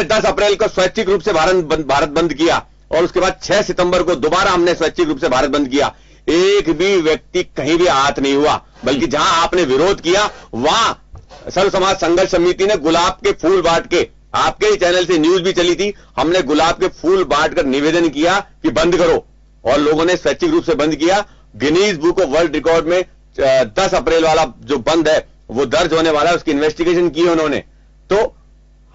10 अप्रैल को स्वैच्छिक रूप से भारत बंद किया, और उसके बाद 6 सितंबर को दोबारा हमने स्वैच्छिक रूप से भारत बंद किया। एक भी व्यक्ति कहीं भी आहत नहीं हुआ, बल्कि जहां आपने विरोध किया वहां सर्व समाज संघर्ष समिति ने गुलाब के फूल बांट के, आपके ही चैनल से न्यूज भी चली थी, हमने गुलाब के फूल बांट कर निवेदन किया कि बंद करो, और लोगों ने स्वैच्छिक रूप से बंद किया। Guinness book of world record में 10 अप्रैल वाला जो बंद है वो दर्ज होने वाला है, उसकी इन्वेस्टिगेशन की उन्होंने। तो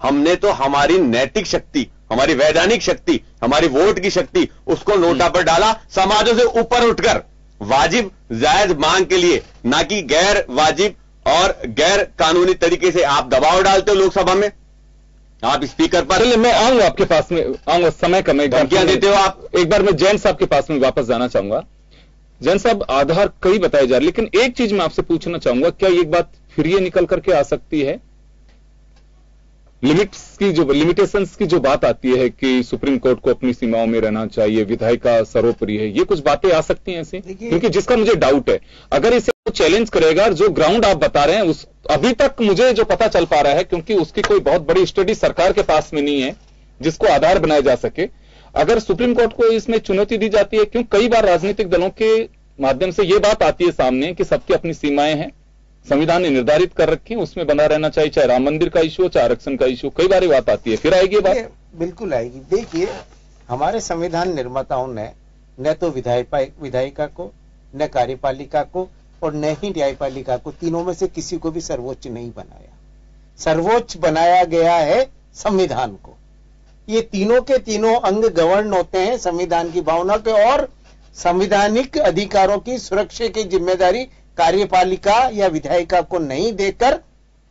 हमने तो हमारी नैतिक शक्ति, हमारी वैधानिक शक्ति, हमारी वोट की शक्ति, उसको नोटा पर डाला, समाजों से ऊपर उठकर वाजिब जायज मांग के लिए, ना कि गैर वाजिब और गैर कानूनी तरीके से आप दबाव डालते हो लोकसभा में, आप स्पीकर पर। चलिए मैं आऊंगा आपके पास में, आऊंगा, समय कम है, धमकियां देते हो आप। एक बार मैं जैन साहब के पास में वापस जाना चाहूंगा। जैन साहब, आधार कई बताए जा रहे, लेकिन एक चीज मैं आपसे पूछना चाहूंगा, क्या एक बात फिर ये निकल करके आ सकती है, लिमिटेशंस की जो बात आती है कि सुप्रीम कोर्ट को अपनी सीमाओं में रहना चाहिए, विधायिका सर्वोपरि है, ये कुछ बातें आ सकती हैं ऐसी? क्योंकि जिसका मुझे डाउट है, अगर इसे चैलेंज करेगा, जो ग्राउंड आप बता रहे हैं उस अभी तक मुझे जो पता चल पा रहा है, क्योंकि उसकी कोई बहुत बड़ी स्टडी सरकार के पास में नहीं है जिसको आधार बनाया जा सके, अगर सुप्रीम कोर्ट को इसमें चुनौती दी जाती है, क्यों कई बार राजनीतिक दलों के माध्यम से यह बात आती है सामने कि सबकी अपनी सीमाएं हैं, संविधान ने निर्धारित कर रखी है, उसमें बना रहना चाहिए, चाहे राम मंदिर का इश्यू हो, चाहे आरक्षण का इश्यू, कई बार ये बात आती है, फिर आएगी ये बात? बिल्कुल आएगी। देखिए, हमारे संविधान निर्माताओं ने न तो विधायिका को, न कार्यपालिका को और न ही न्यायपालिका को, तीनों में से किसी को भी सर्वोच्च नहीं बनाया। सर्वोच्च बनाया गया है संविधान को। ये तीनों के तीनों अंग गवर्न होते हैं संविधान की भावना के, और संवैधानिक अधिकारों की सुरक्षा की जिम्मेदारी कार्यपालिका या विधायिका को नहीं देकर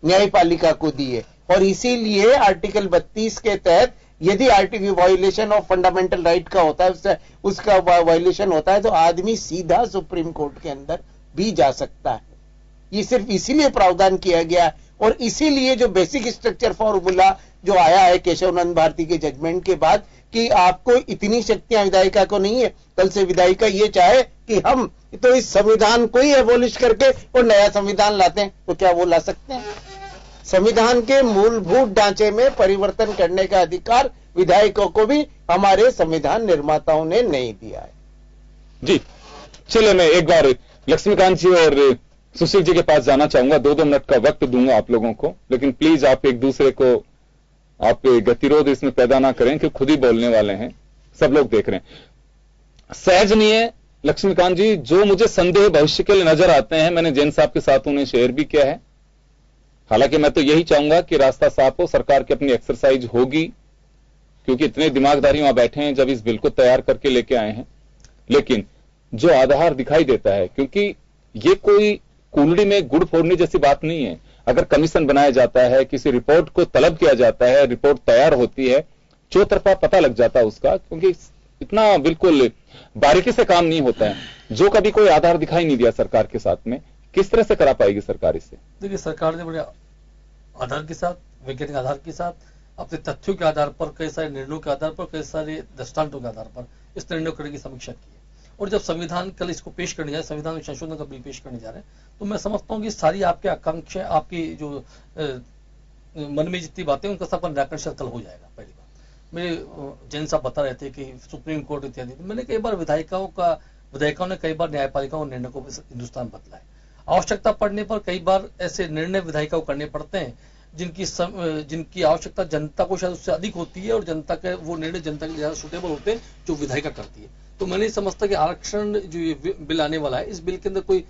न्यायपालिका को दी है। और इसीलिए आर्टिकल 32 के तहत यदि article violation of fundamental right का होता है, उसका वायलेशन होता है, तो आदमी सीधा सुप्रीम कोर्ट के अंदर भी जा सकता है। ये सिर्फ इसीलिए प्रावधान किया गया, और इसीलिए जो बेसिक स्ट्रक्चर फॉर्मूला जो आया है केशवनंद भारती के जजमेंट के बाद कि आपको इतनी शक्तियां विधायिका को नहीं है, कल से विधायिका ये चाहे कि हम तो इस संविधान को ही एबॉलिश करके और नया संविधान लाते हैं, तो क्या वो ला सकते हैं? संविधान के मूलभूत ढांचे में परिवर्तन करने का अधिकार विधायकों को भी हमारे संविधान निर्माताओं ने नहीं दिया है। जी चलिए, मैं एक बार लक्ष्मीकांत जी और सुशील जी के पास जाना चाहूंगा, 2-2 मिनट का वक्त दूंगा आप लोगों को, लेकिन प्लीज आप एक दूसरे को आप गतिरोध इसमें पैदा ना करें, कि खुद ही बोलने वाले हैं, सब लोग देख रहे हैं। सहज नहीं है लक्ष्मीकांत जी, जो मुझे संदेह भविष्य के लिए नजर आते हैं, मैंने जैन साहब के साथ उन्हें शेयर भी किया है। हालांकि मैं तो यही चाहूंगा कि रास्ता साफ हो, सरकार की अपनी एक्सरसाइज होगी, क्योंकि इतने दिमागदारी वहां बैठे हैं जब इस बिल को तैयार करके लेके आए हैं। लेकिन जो आधार दिखाई देता है, क्योंकि ये कोई कुंडली में गुड़ फोड़ने जैसी बात नहीं है। अगर कमीशन बनाया जाता है, किसी रिपोर्ट को तलब किया जाता है, रिपोर्ट तैयार होती है, चौतरफा पता लग जाता है उसका, क्योंकि इतना बिल्कुल बारीकी से काम नहीं होता है। जो कभी कोई आधार दिखाई नहीं दिया सरकार के साथ में, किस तरह से करा पाएगी सरकार इससे? देखिए, सरकार ने बड़े आधार के साथ, वैज्ञानिक आधार के साथ, अपने तथ्यों के आधार पर, कई सारे निर्णयों के आधार पर, कई सारे दृष्टांतों के आधार पर इस निर्णय करने की समीक्षा की है। और जब संविधान कल इसको पेश करने जा रहे, संविधान में संशोधन का बिल पेश करने जा रहे हैं, तो मैं समझता हूँ कि सारी आपकी आकांक्षा, आपकी जो मन में जितनी बातें, उनका सब निराकरण कल हो जाएगा। पहली बात, मेरे जैन साहब बता रहे थे कि सुप्रीम कोर्ट इत्यादि, मैंने कई बार विधायिकाओं ने कई बार न्यायपालिकाओं के निर्णय को हिंदुस्तान बदला है। आवश्यकता पड़ने पर कई बार ऐसे निर्णय विधायिका को करने पड़ते हैं जिनकी आवश्यकता जनता को शायद उससे अधिक होती है, और जनता के वो निर्णय जनता के लिए ज्यादा सुटेबल होते हैं जो विधायिका करती है। तो मैं नहीं समझता कि आरक्षण जो ये बिल आने वाला है, इस बिल के अंदर कोई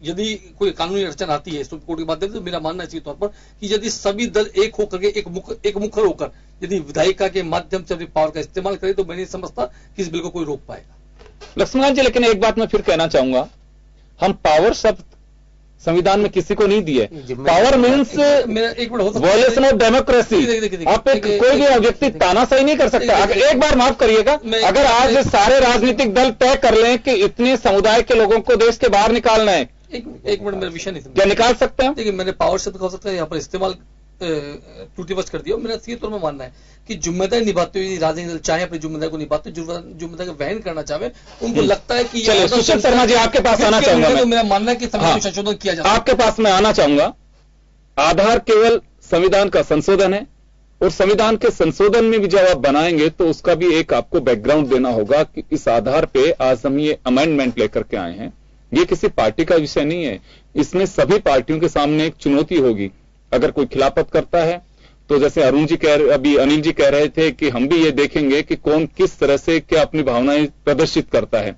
यदि कोई कानूनी अड़चन आती है सुप्रीम कोर्ट के माध्यम से, तो मेरा मानना है इसी तौर पर कि यदि सभी दल एक होकर के एक मुखर होकर यदि विधायिका के माध्यम से अपनी पावर का इस्तेमाल करे, तो मैं नहीं समझता कि इस बिल को कोई रोक पाएगा। लक्ष्मण जी, लेकिन एक बात मैं फिर कहना चाहूंगा, हम पावर शब्द संविधान में किसी को नहीं दिए। Power means violation of democracy. आप कोई भी व्यक्ति तानाशाही नहीं कर सकता। एक बार माफ करिएगा, अगर आज सारे राजनीतिक दल तय कर लें कि इतने समुदाय के लोगों को देश के बाहर निकालना है, एक मिनट, मेरा विषय नहीं, क्या निकाल सकते हैं? देखिए, मैंने पावर शब्द का हो सकता है यहाँ पर इस्तेमाल त्रुटिवश कर दिया। मेरा सीधे तौर में मानना है कि जिम्मेदारी निभाते हुए राजनीतिक दल चाहे अपनी जिम्मेदारी को निभाते, जिम्मेदारी का वहन करना चाहे, उनको लगता है कि सुशील शर्मा जी, आपके पास आना चाहूंगा। तो मेरा मानना है कि संशोधन किया जाए। आपके पास मैं आना चाहूंगा। आधार केवल संविधान का संशोधन है, और संविधान के संशोधन में भी जब आप बनाएंगे तो उसका भी एक आपको बैकग्राउंड देना होगा कि इस आधार पे आज हम ये अमेंडमेंट लेकर के आए हैं। ये किसी पार्टी का विषय नहीं है, इसमें सभी पार्टियों के सामने एक चुनौती होगी। अगर कोई खिलाफत करता है तो जैसे अभी अनिल जी कह रहे थे कि हम भी ये देखेंगे कि कौन किस तरह से क्या अपनी भावनाएं प्रदर्शित करता है।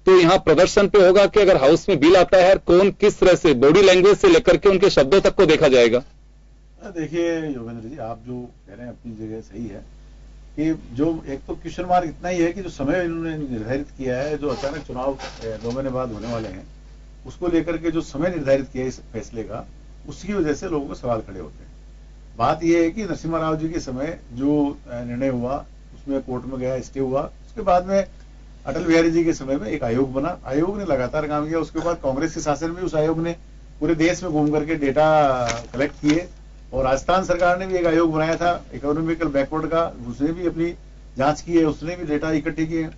तो यहां प्रदर्शन पे होगा कि अगर हाउस में बिल आता है, कौन किस तरह से बॉडी लैंग्वेज से लेकर के उनके शब्दों तक को देखा जाएगा। देखिए योगेंद्र जी, आप जो कह रहे हैं अपनी जगह सही है कि जो एक तो क्वेश्चन मार्क इतना ही है कि जो समय इन्होंने निर्धारित किया है, जो अचानक चुनाव 2 महीने बाद होने वाले हैं, उसको लेकर के जो समय निर्धारित किया है इस फैसले का, उसकी वजह से लोगों को सवाल खड़े होते हैं। बात यह है कि नरसिम्हा राव जी के समय जो निर्णय हुआ उसमें कोर्ट में गया, स्टे हुआ। उसके बाद में अटल बिहारी जी के समय में एक आयोग बना, आयोग ने लगातार काम किया। उसके बाद कांग्रेस के शासन में उस आयोग ने पूरे देश में घूम करके डेटा कलेक्ट किए, और राजस्थान सरकार ने भी एक आयोग बनाया था इकोनॉमिकल बैकवर्ड का, उसने भी अपनी जांच की है, उसने भी डेटा इकट्ठे किए।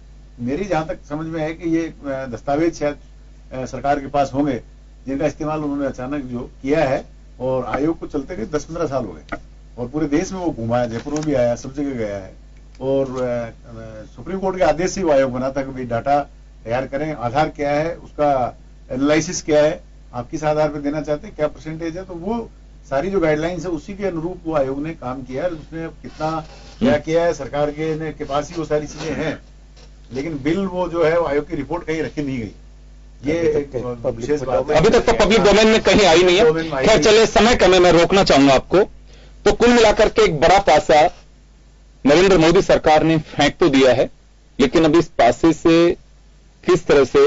मेरी जहां तक समझ में है कि ये दस्तावेज शायद सरकार के पास होंगे जिनका इस्तेमाल उन्होंने अचानक जो किया है, और आयोग को चलते गए 10-15 साल हो गए, और पूरे देश में वो घुमाया, जयपुर में भी आया, सब जगह गया है। और सुप्रीम कोर्ट के आदेश से वो आयोग बना था कि भाई डाटा तैयार करें, आधार क्या है, उसका एनालिसिस क्या है, आप किस आधार पर देना चाहते हैं, क्या परसेंटेज है। तो वो सारी जो गाइडलाइंस है उसी के अनुरूप वो आयोग ने काम किया है। उसने कितना क्या किया है, सरकार के पास ही वो सारी चीजें हैं, लेकिन बिल वो जो है वो आयोग की रिपोर्ट कहीं रखी नहीं गई। ये एक विशेष बात है, अभी तक तो पब्लिक डोमेन में कहीं आई नहीं है। खैर चले, समय कम है, मैं रोकना चाहूंगा आपको। तो कुल मिलाकर के एक बड़ा पासा नरेंद्र मोदी सरकार ने फेंक तो दिया है, लेकिन अब इस पासे से किस तरह से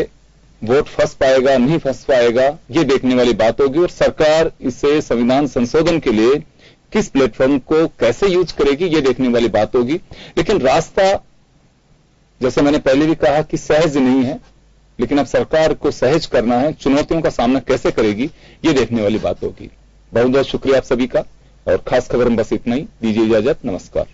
वोट फंस पाएगा, नहीं फंस पाएगा, ये देखने वाली बात होगी। और सरकार इसे संविधान संशोधन के लिए किस प्लेटफॉर्म को कैसे यूज करेगी, ये देखने वाली बात होगी। लेकिन रास्ता, जैसे मैंने पहले भी कहा कि सहज नहीं है, लेकिन अब सरकार को सहज करना है। चुनौतियों का सामना कैसे करेगी, ये देखने वाली बात होगी। बहुत बहुत शुक्रिया आप सभी का, और खास खबर में बस इतना ही। दीजिए इजाजत, नमस्कार।